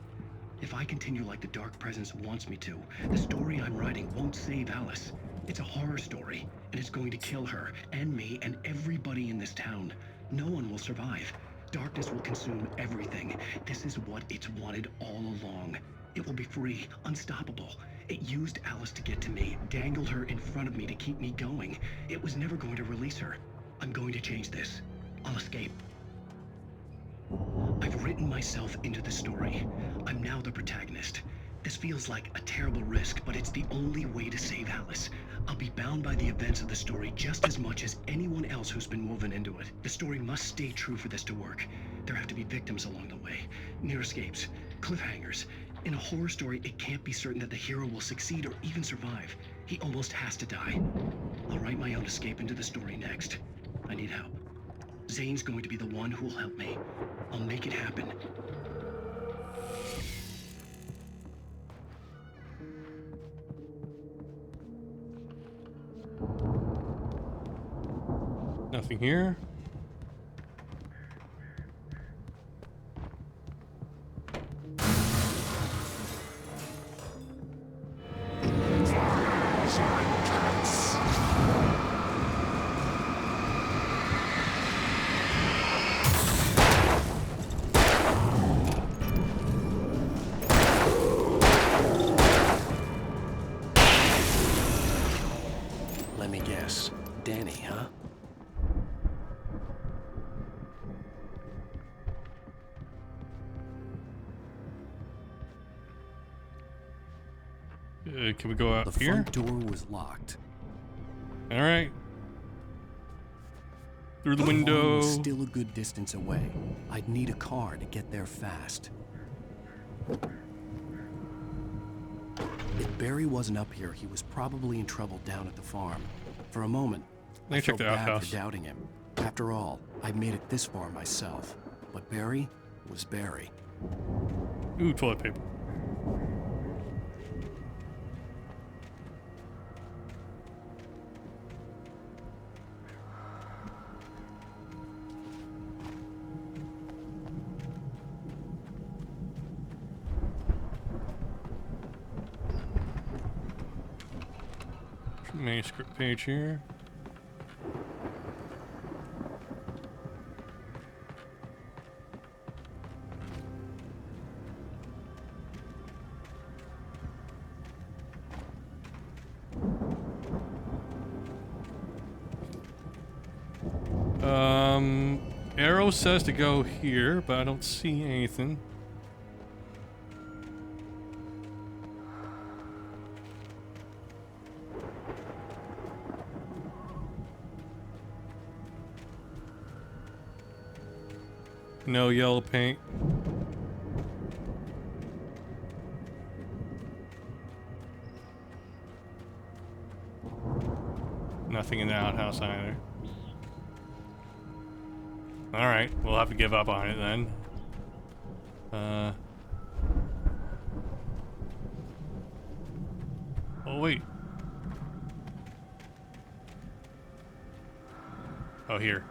If I continue like the Dark Presence wants me to, the story I'm writing won't save Alice. It's a horror story, and it's going to kill her, and me, and everybody in this town. No one will survive. Darkness will consume everything. This is what it's wanted all along. It will be free, unstoppable. It used Alice to get to me, dangled her in front of me to keep me going. It was never going to release her. I'm going to change this. I'll escape. I've written myself into the story. I'm now the protagonist. This feels like a terrible risk, but it's the only way to save Alice. I'll be bound by the events of the story just as much as anyone else who's been woven into it. The story must stay true for this to work. There have to be victims along the way, near escapes, cliffhangers. In a horror story, it can't be certain that the hero will succeed or even survive. He almost has to die. I'll write my own escape into the story next. I need help. Zane's going to be the one who will help me. I'll make it happen. Nothing here. Let me guess. Danny, huh? Can we go out The here? front door was locked. All right. Through the farm window. was still a good distance away. I'd need a car to get there fast. If Barry wasn't up here, he was probably in trouble down at the farm. For a moment, Let me I check felt the bad outhouse. for doubting him. After all, I made it this far myself. But Barry was Barry. Ooh, toilet paper. Manuscript page here. Arrow says to go here, but I don't see anything. No yellow paint. Nothing in the outhouse either. Alright, we'll have to give up on it then. Oh, wait. Oh, here.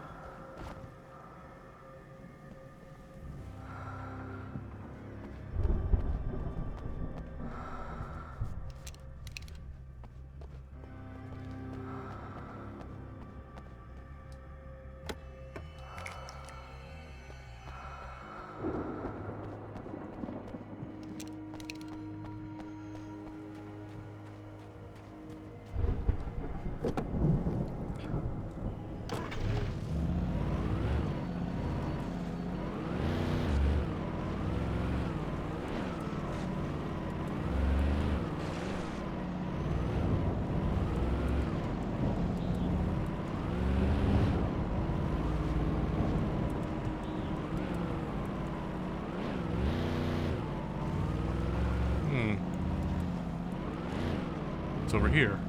It's over here.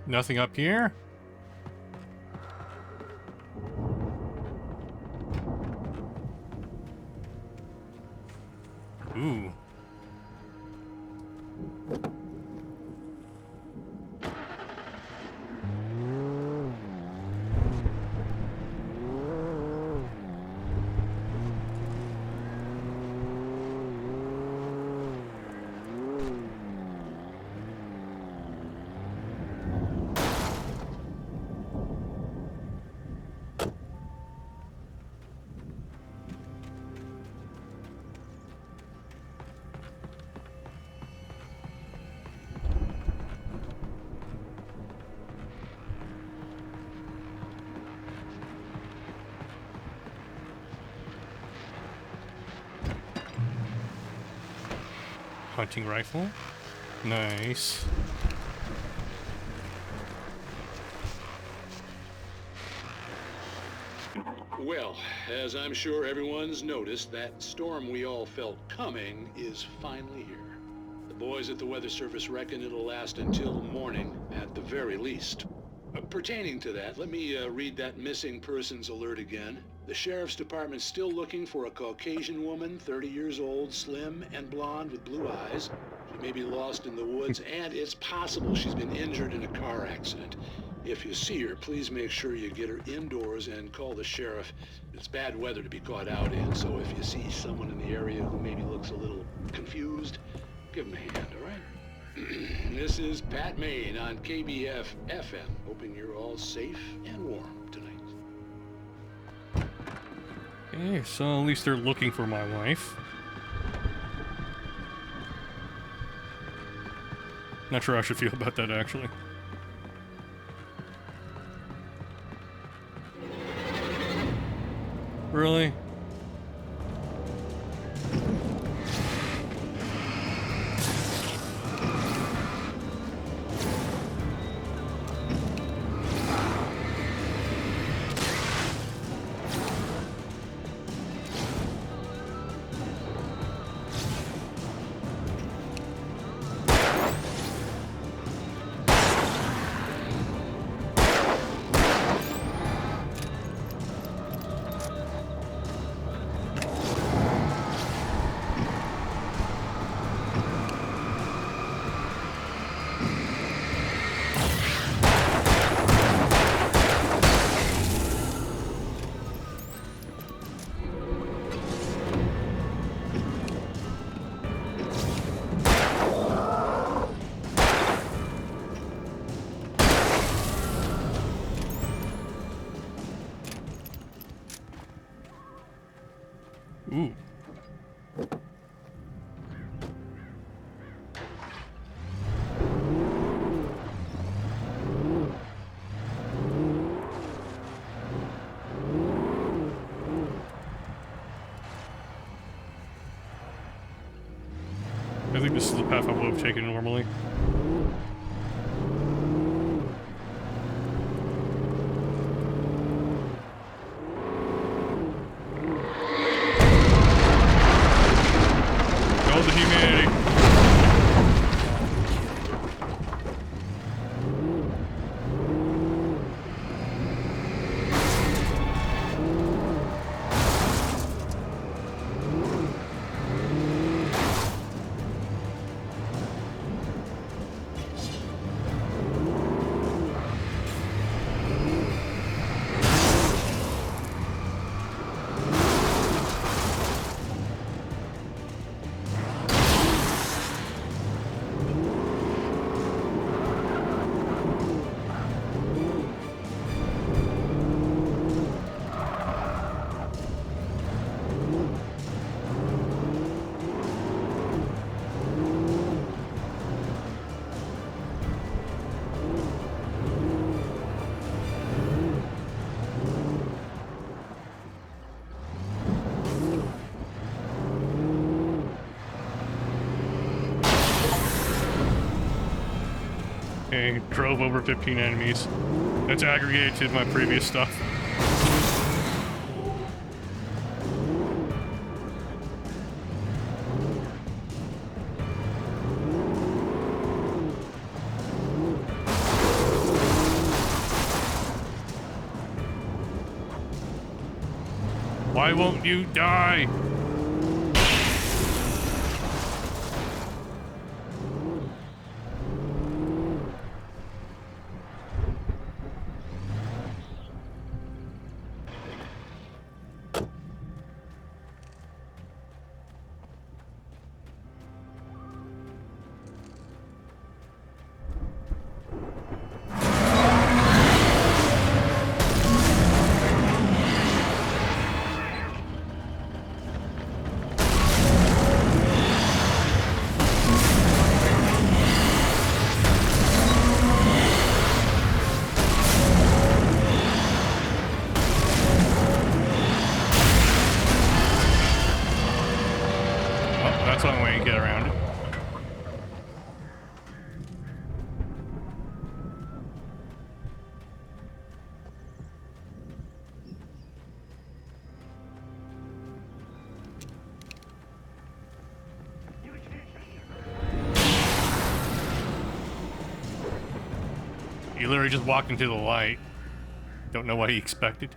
Nothing up here? Ooh. Hunting rifle. Nice. Well, as I'm sure everyone's noticed, that storm we all felt coming is finally here. The boys at the Weather Service reckon it'll last until morning, at the very least. Pertaining to that, let me read that missing persons alert again. The Sheriff's Department's still looking for a Caucasian woman, 30 years old, slim and blonde with blue eyes. She may be lost in the woods, and it's possible she's been injured in a car accident. If you see her, please make sure you get her indoors and call the sheriff. It's bad weather to be caught out in, so if you see someone in the area who maybe looks a little confused, give them a hand, all right? This is Pat Maine on KBF FM, hoping you're all safe and warm tonight. Okay, so at least they're looking for my wife. Not sure how I should feel about that, actually. Really? Ooh. I think this is the path I would have taken normally. Go the humanity. Okay, drove over 15 enemies. That's aggregated to my previous stuff. Why won't you die? That's one way to get around it. He literally just walked into the light. Don't know what he expected.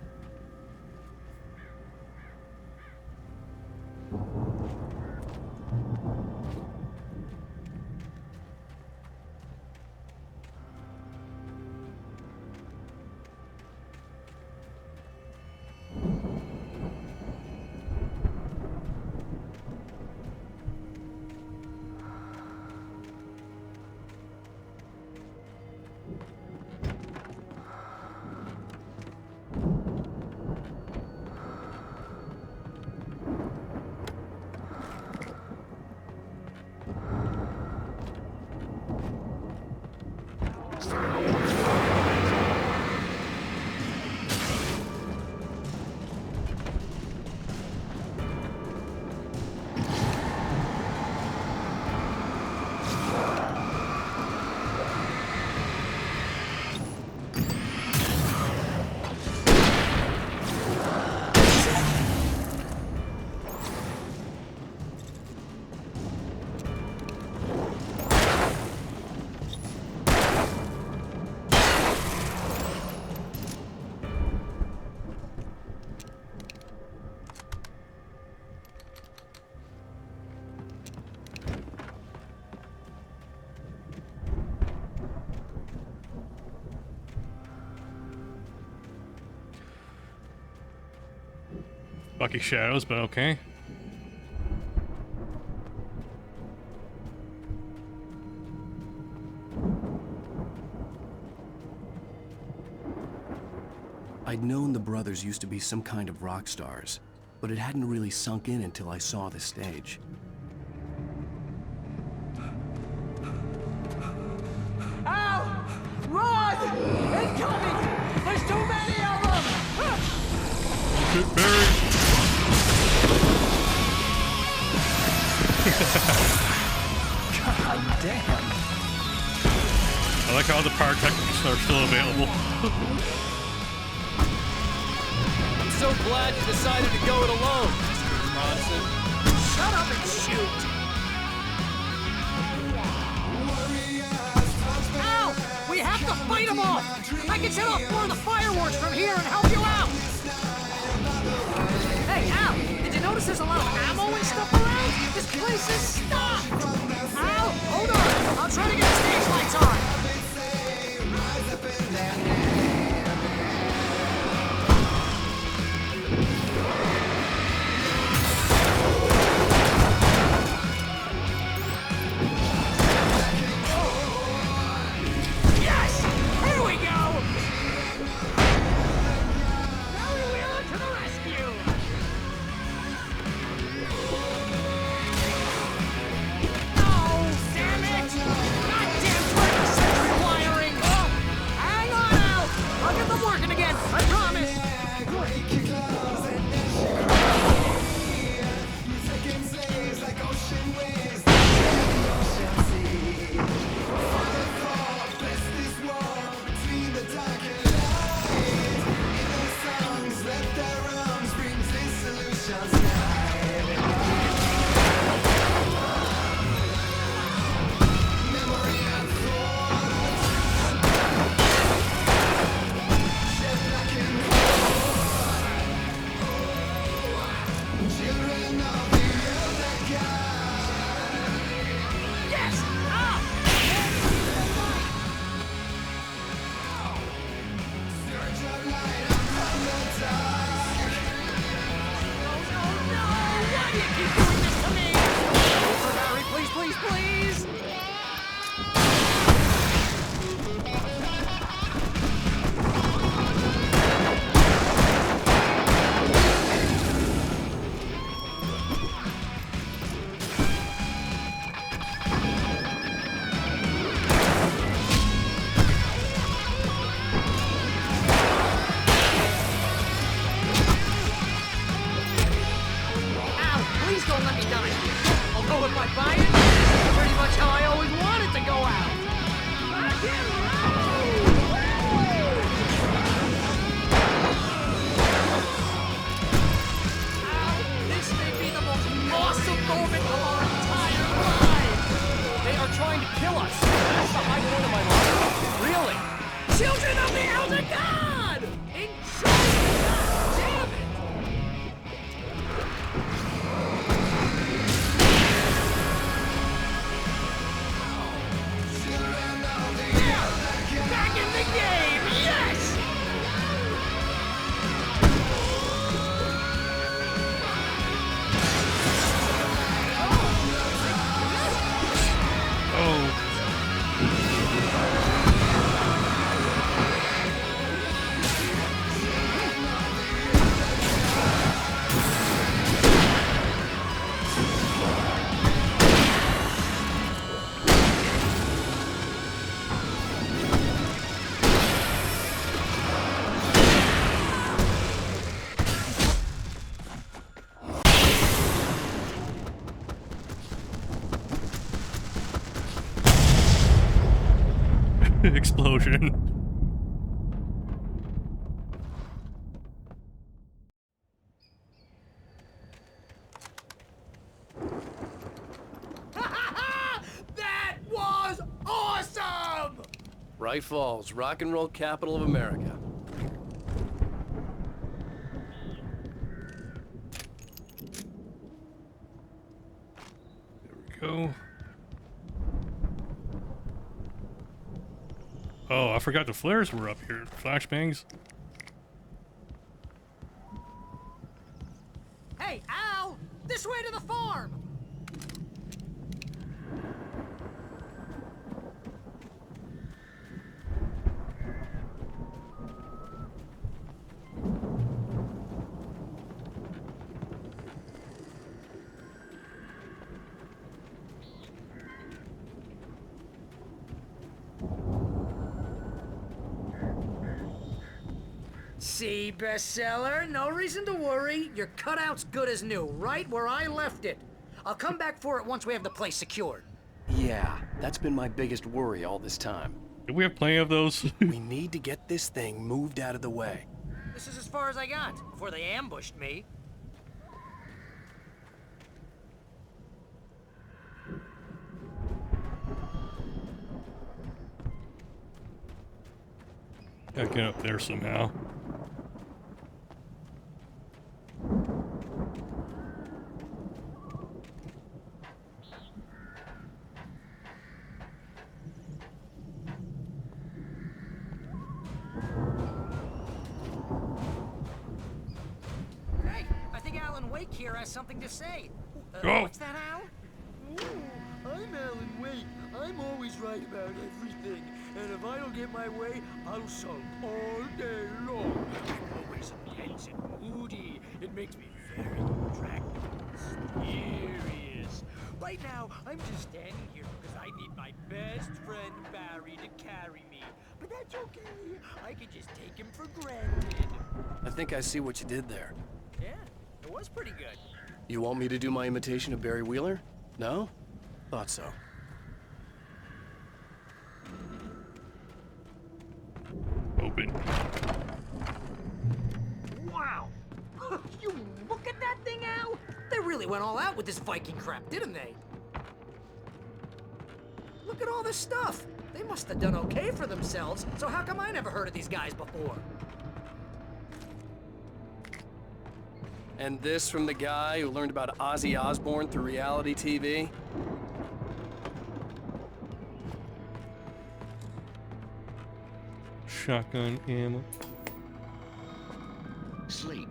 Lucky shadows, but okay. I'd known the brothers used to be some kind of rock stars. but it hadn't really sunk in until I saw the stage. Al! Run! Incoming! There's too many of them! Get buried. God damn. I like how the pyrotechnics are still available. I'm so glad you decided to go it alone, Mr. Monson. Shut up and shoot! Al! We have to fight them off! I can set off more of the fireworks from here and help you out! Hey, Al! Did you notice there's a lot of ammo and stuff around? This place is stocked! Al, hold on! I'll try to get the stage lights on! Yes! Here we go! Barry Wheeler to the rescue! Oh, damn it! Goddamn 20th century wiring! Hang on, Al! I'll get them working again, I promise! Yes! Ah! Why do you keep doing this to me? Over, Barry, please, please, please! Al, please don't let me die. Although if I buy it, it's pretty much how I always wanted to go out. Rock and roll! Al, this may be the most awesome moment of our entire lives. They are trying to kill us. That's the high point of my life. Really? Children of the Elder God! Enjoy it! God damn it! Back in the game! Yes! Oh. Explosion. That was awesome! Bright Falls, rock and roll capital of America. Go. Oh, I forgot the flares were up here. Flashbangs. Hey, Al! This way to the farm! See, bestseller? No reason to worry. Your cutout's good as new, right where I left it. I'll come back for it once we have the place secured. Yeah, that's been my biggest worry all this time. Do we have plenty of those? We need to get this thing moved out of the way. This is as far as I got before they ambushed me. Gotta get up there somehow. Hey, I think Alan Wake here has something to say. Go. What's that, Al? I'm Alan Wake. I'm always right about everything. And if I don't get my way, I'll sulk all day long. I'm always tense and moody. It makes me very attractive and mysterious. Right now, I'm just standing here because I need my best friend Barry to carry me. But that's okay. I can just take him for granted. I think I see what you did there. Yeah, it was pretty good. You want me to do my imitation of Barry Wheeler? No? Thought so. Open. Wow! You look at that thing, Al! They really went all out with this Viking crap, didn't they? Look at all this stuff! They must have done okay for themselves, so how come I never heard of these guys before? And this from the guy who learned about Ozzy Osbourne through reality TV? Shotgun ammo. Sleep.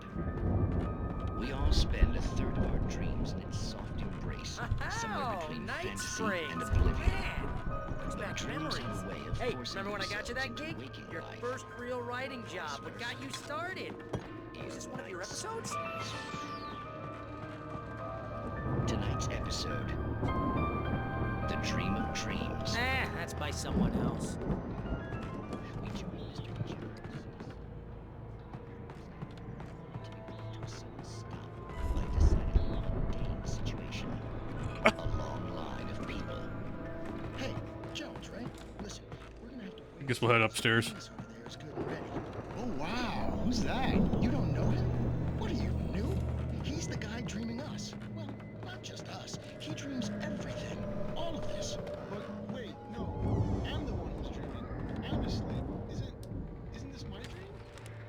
We all spend a third of our dreams in its soft embrace, somewhere between Night fantasy Springs. and oblivion. Man, brings back Dreams memories. have a way of Hey, forcing remember when I got you that themselves gig? into waking Your life. first real writing job. What got you started? Is this one of your episodes? Tonight's episode. The Dream of Dreams. That's by someone else. We join Mr. Jones. By deciding a mundane situation. A long line of people. Hey, Jones, right? Listen, we're gonna have to I guess we'll head upstairs. Oh wow, who's that? You don't know him? What are you, new? He's the guy dreaming us. Well, not just us. He dreams everything. All of this. But wait, no. I'm the one who's dreaming. I'm asleep. Isn't this my dream?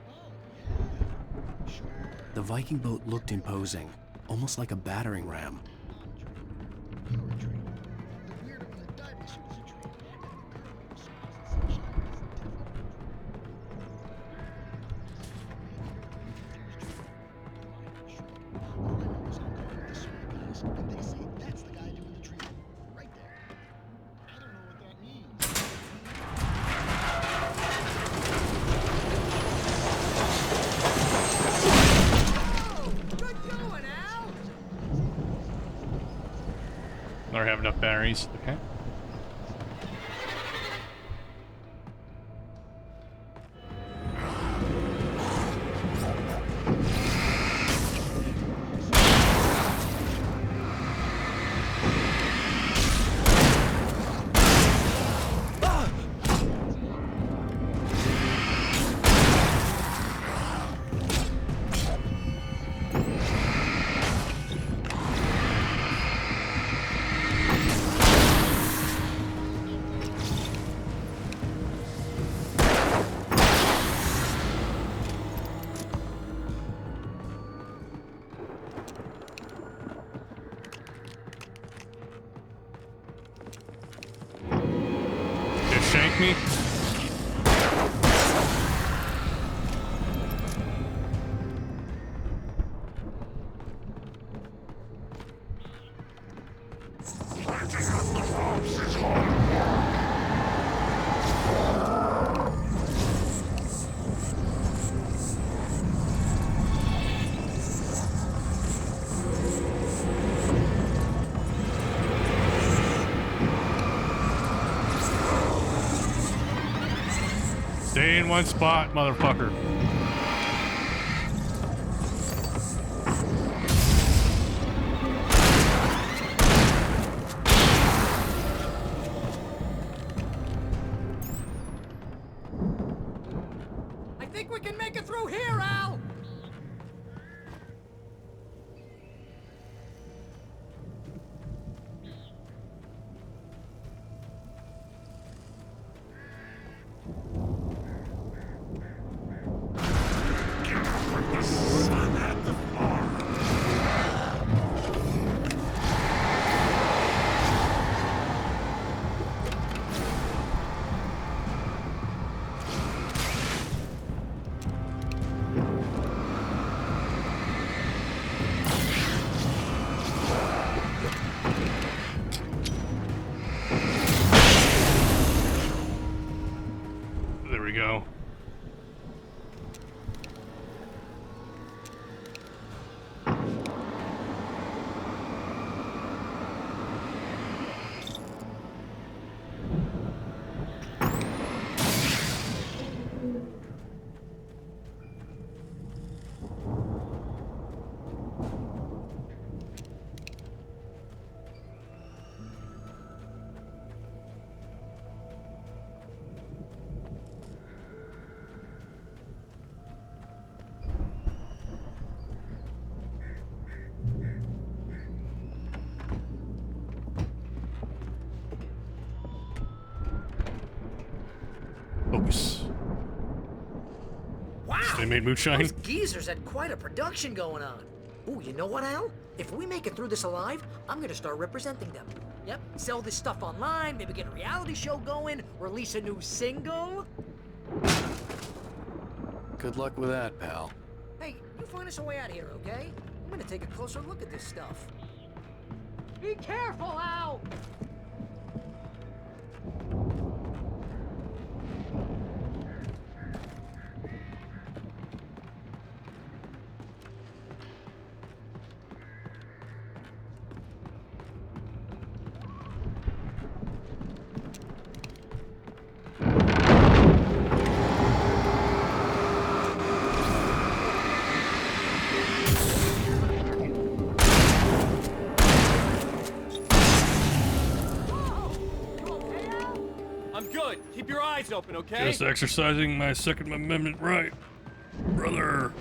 Oh, yeah. Sure. The Viking boat looked imposing, almost like a battering ram. And they say that's the guy doing the dreaming. Right there. I don't know what that means. Good going, Al! Or have enough batteries. Okay. Shank me? Stay in one spot, motherfucker. think we can make it through here, Al? There we go. Focus. Wow! They made moonshine. Those geezers had quite a production going on. Ooh, you know what, Al? If we make it through this alive, I'm gonna start representing them. Yep, sell this stuff online, maybe get a reality show going, release a new single. Good luck with that, pal. Hey, you find us a way out of here, okay? I'm gonna take a closer look at this stuff. Be careful, Al! I'm good. Keep your eyes open, okay? Just exercising my Second Amendment right, brother.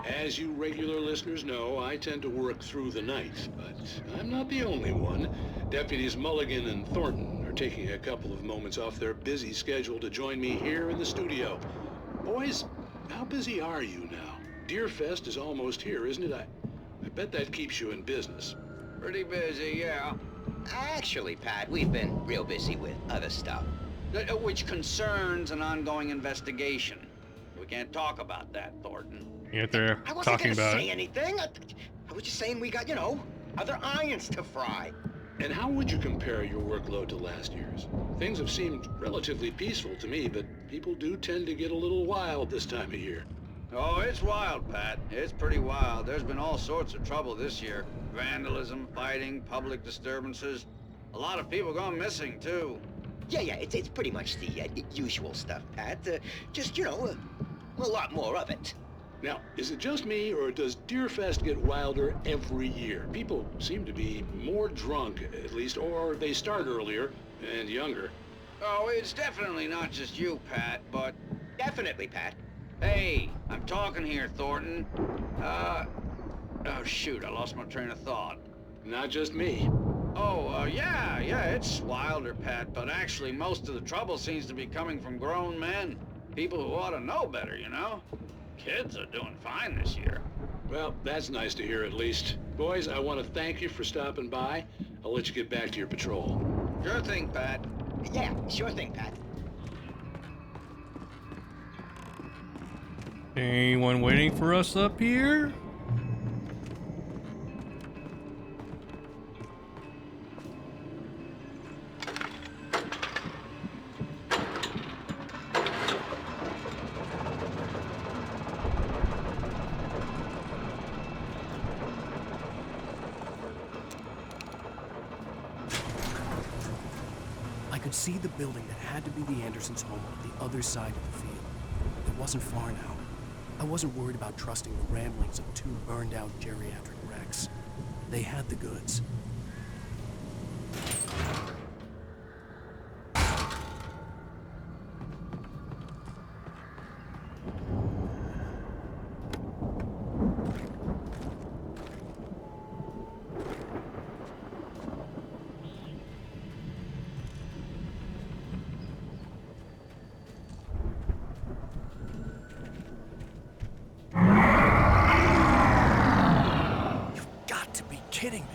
As you regular listeners know, I tend to work through the night, but I'm not the only one. Deputies Mulligan and Thornton are taking a couple of moments off their busy schedule to join me here in the studio. Boys, how busy are you now? Deerfest is almost here, isn't it? I bet that keeps you in business. Pretty busy, yeah. Actually, Pat, we've been real busy with other stuff, which concerns an ongoing investigation. We can't talk about that, Thornton. Yeah, they're I wasn't talking gonna about say it. anything. I was just saying we got, you know, other irons to fry. And how would you compare your workload to last year's? Things have seemed relatively peaceful to me, but people do tend to get a little wild this time of year. Oh, it's wild, Pat. It's pretty wild. There's been all sorts of trouble this year. Vandalism, fighting, public disturbances. A lot of people gone missing, too. Yeah, it's pretty much the usual stuff, Pat. Just, you know, a lot more of it. Now, is it just me, or does Deerfest get wilder every year? People seem to be more drunk, at least, or they start earlier and younger. Oh, it's definitely not just you, Pat, but... Definitely, Pat. Hey, I'm talking here, Thornton. Oh, shoot, I lost my train of thought. Not just me. Oh, yeah, it's wilder, Pat, but actually most of the trouble seems to be coming from grown men. People who ought to know better, you know? Kids are doing fine this year. Well, that's nice to hear at least. Boys, I want to thank you for stopping by. I'll let you get back to your patrol. Sure thing, Pat. Yeah, sure thing, Pat. Anyone waiting for us up here? could see the building that had to be the Andersons' home on the other side of the field. It wasn't far now. I wasn't worried about trusting the ramblings of two burned-out geriatric wrecks. They had the goods. Kidding me.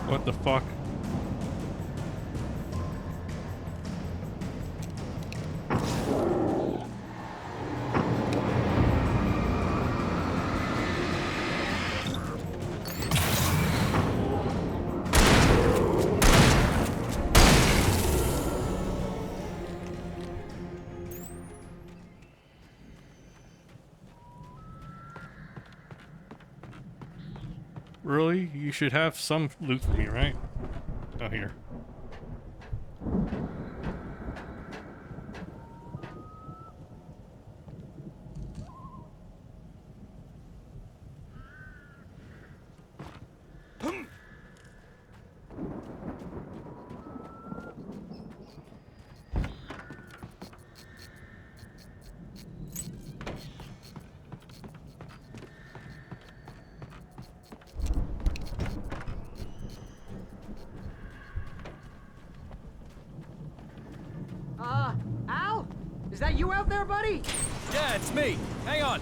What the fuck? Really? You should have some loot for me, right? Oh, here. Al? Is that you out there, buddy? Yeah, it's me. Hang on.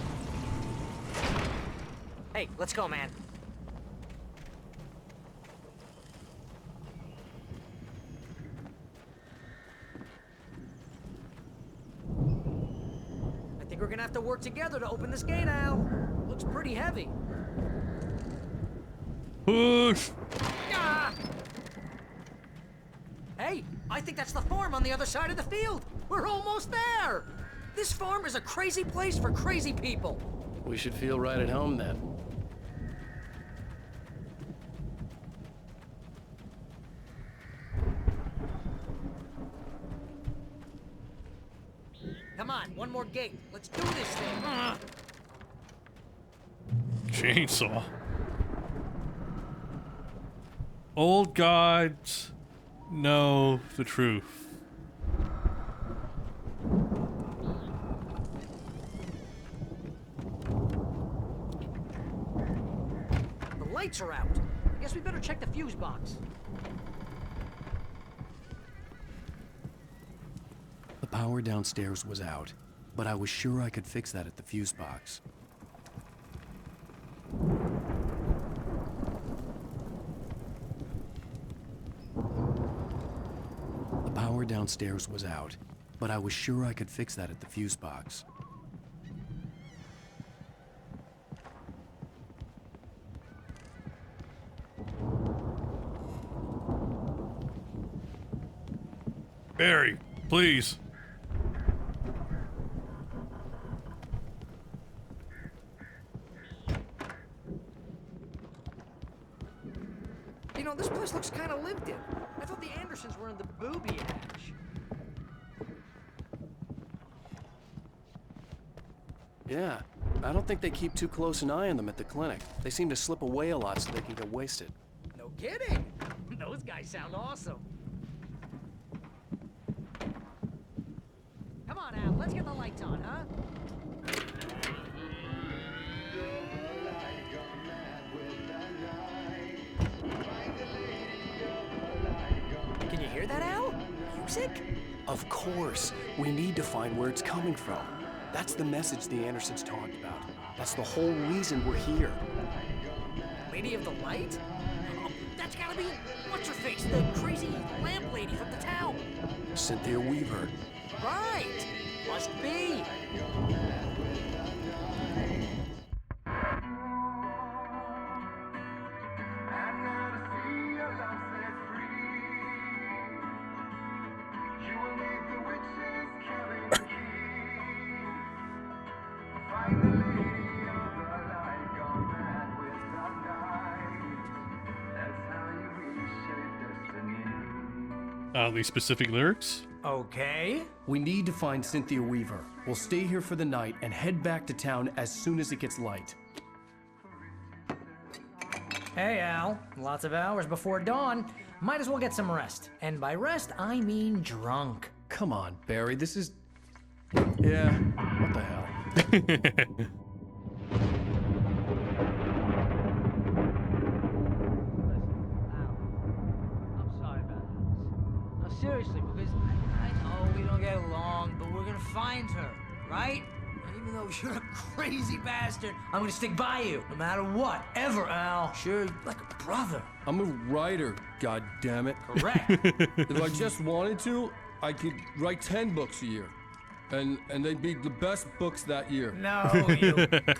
Hey, let's go, man. I think we're gonna have to work together to open this gate, Al. Looks pretty heavy. Push. Ah! Hey, I think that's the farm on the other side of the field. We're almost there. This farm is a crazy place for crazy people. We should feel right at home then. Come on, one more gate. Let's do this thing. Chainsaw. Old gods know the truth. The lights are out. I guess we better check the fuse box. power downstairs was out, but I was sure I could fix that at the fuse box. The power downstairs was out, but I was sure I could fix that at the fuse box. Barry, please. You know, this place looks kind of lived in. I thought the Andersons were in the booby hatch. Yeah, I don't think they keep too close an eye on them at the clinic. They seem to slip away a lot so they can get wasted. No kidding. Those guys sound awesome. Come on, Al, let's get the lights on, huh? Can you hear that, Al? Music? Of course. We need to find where it's coming from. That's the message the Andersons talked about. That's the whole reason we're here. Lady of the Light? Oh, that's gotta be what's-her-face, the crazy lamp lady from the town. Cynthia Weaver. Right! Must be! Oddly specific lyrics? Okay. We need to find Cynthia Weaver. We'll stay here for the night and head back to town as soon as it gets light. Hey, Al. Lots of hours before dawn. Might as well get some rest. And by rest, I mean drunk. Come on, Barry, this is... Yeah, what the hell? Seriously, because I know we don't get along, but we're gonna find her, right? And even though you're a crazy bastard, I'm gonna stick by you, no matter what, ever, Al. Sure, like a brother. I'm a writer, goddammit. Correct. If I just wanted to, I could write 10 books a year. And they'd be the best books that year. No, you couldn't.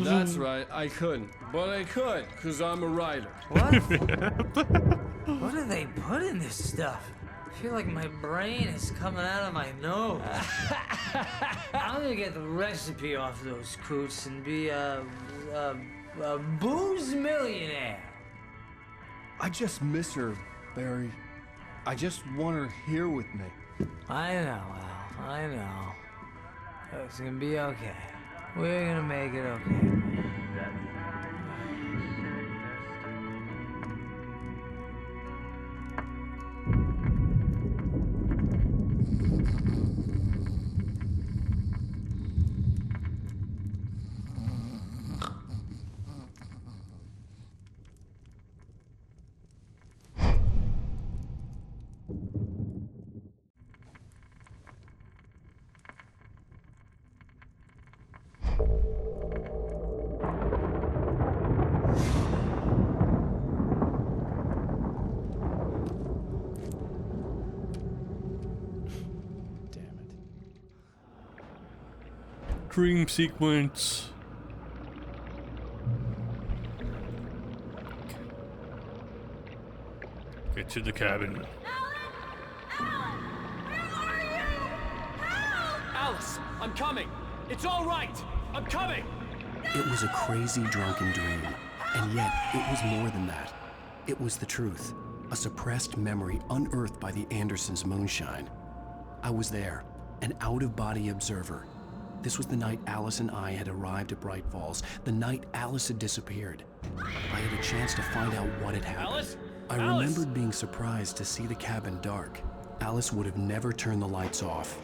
That's right, I couldn't. But I could, because I'm a writer. What? What do they put in this stuff? I feel like my brain is coming out of my nose. I'm gonna get the recipe off those coots and be a booze millionaire. I just miss her, Barry. I just want her here with me. I know, Al. I know. It's gonna be okay. We're gonna make it okay. Dream sequence. Get to the cabin. Alice, I'm coming. It's all right. I'm coming. It was a crazy drunken dream, and yet it was more than that. It was the truth, a suppressed memory unearthed by the Andersons' moonshine. I was there, an out-of-body observer. This was the night Alice and I had arrived at Bright Falls, the night Alice had disappeared. I had a chance to find out what had happened. Alice? I remembered being surprised to see the cabin dark. Alice would have never turned the lights off.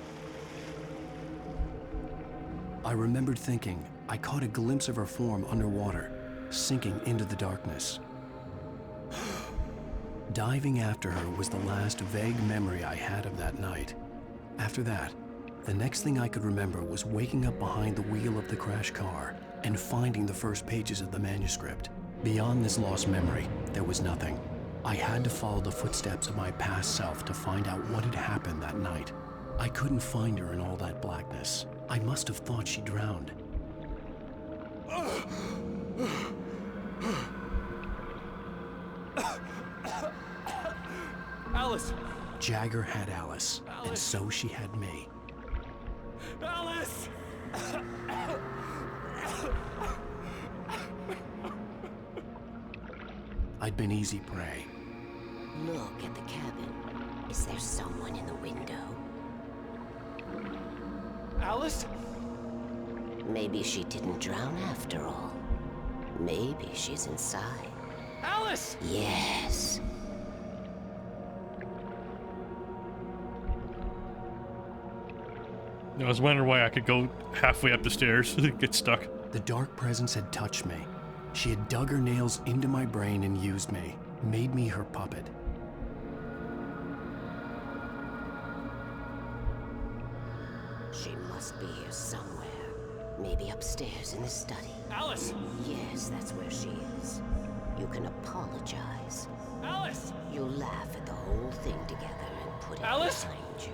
I remembered thinking I caught a glimpse of her form underwater, sinking into the darkness. Diving after her was the last vague memory I had of that night. After that, the next thing I could remember was waking up behind the wheel of the crash car and finding the first pages of the manuscript. Beyond this lost memory, there was nothing. I had to follow the footsteps of my past self to find out what had happened that night. I couldn't find her in all that blackness. I must have thought she drowned. Alice! Jagger had Alice, and so she had me. Alice! I'd been easy prey. Look at the cabin. Is there someone in the window? Alice? Maybe she didn't drown after all. Maybe she's inside. Alice! Yes. I was wondering why I could go halfway up the stairs and get stuck. The dark presence had touched me. She had dug her nails into my brain and used me, made me her puppet. She must be here somewhere. Maybe upstairs in the study. Alice! Yes, that's where she is. You can apologize. Alice! You laugh at the whole thing together and put it Alice? behind you.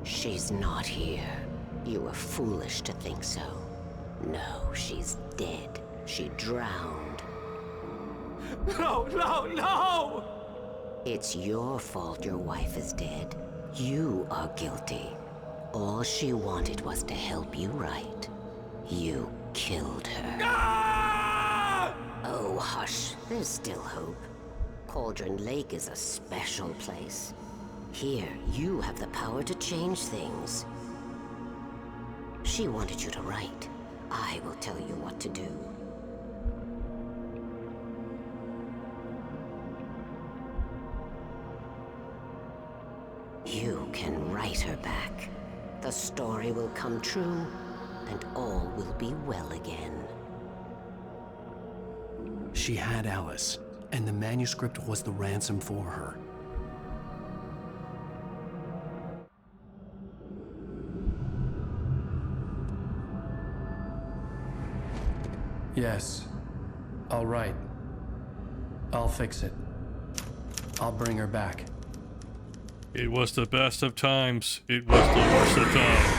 She's not here. You were foolish to think so. No, she's dead. She drowned. No, no, no! It's your fault your wife is dead. You are guilty. All she wanted was to help you right. You killed her. Ah! Oh, hush. There's still hope. Cauldron Lake is a special place. Here, you have the power to change things. She wanted you to write. I will tell you what to do. You can write her back. The story will come true, and all will be well again. She had Alice, and the manuscript was the ransom for her. Yes. All right. I'll fix it. I'll bring her back. It was the best of times. It was the worst of times.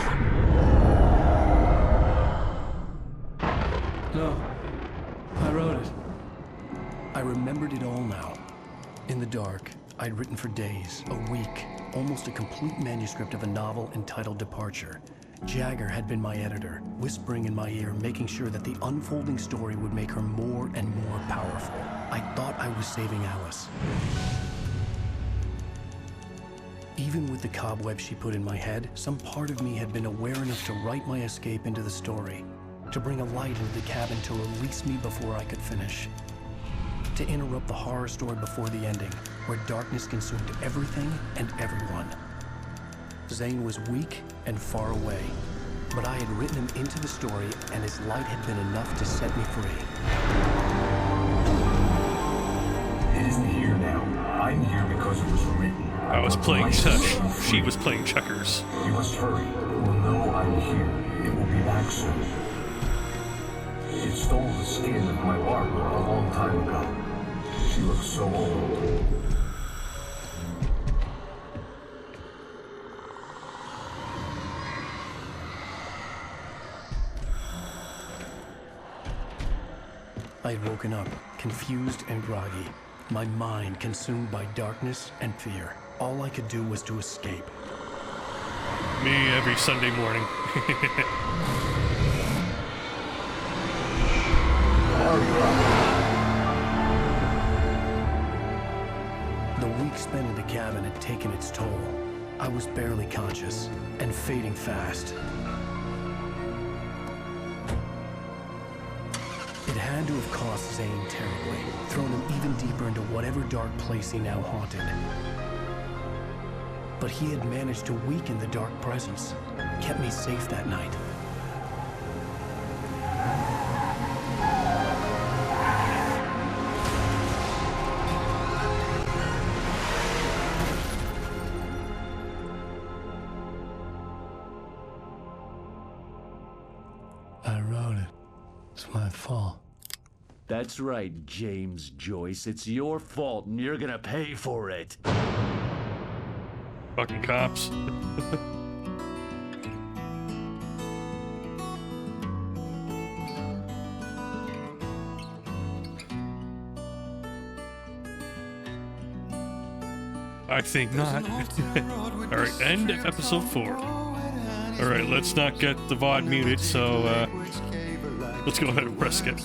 No. I wrote it. I remembered it all now. In the dark, I'd written for days, a week, almost a complete manuscript of a novel entitled Departure. Jagger had been my editor, whispering in my ear, making sure that the unfolding story would make her more and more powerful. I thought I was saving Alice. Even with the cobweb she put in my head, some part of me had been aware enough to write my escape into the story, to bring a light into the cabin to release me before I could finish, to interrupt the horror story before the ending, where darkness consumed everything and everyone. Zane was weak and far away, but I had written him into the story, and his light had been enough to set me free. It isn't here now. I'm here because it was written. I was playing she was playing checkers. You must hurry. We'll know I'm here. It will be back soon. It stole the skin of my Barbara a long time ago. She looks so old. I had woken up, confused and groggy, my mind consumed by darkness and fear. All I could do was to escape. Me every Sunday morning. The week spent in the cabin had taken its toll. I was barely conscious and fading fast. It had to have cost Zane terribly, thrown him even deeper into whatever dark place he now haunted. But he had managed to weaken the dark presence, kept me safe that night. fall. That's right, James Joyce. It's your fault, and you're gonna pay for it. Fucking cops. I think not. Alright, end of episode 4. Alright, let's not get the VOD muted, so let's go ahead and press skip.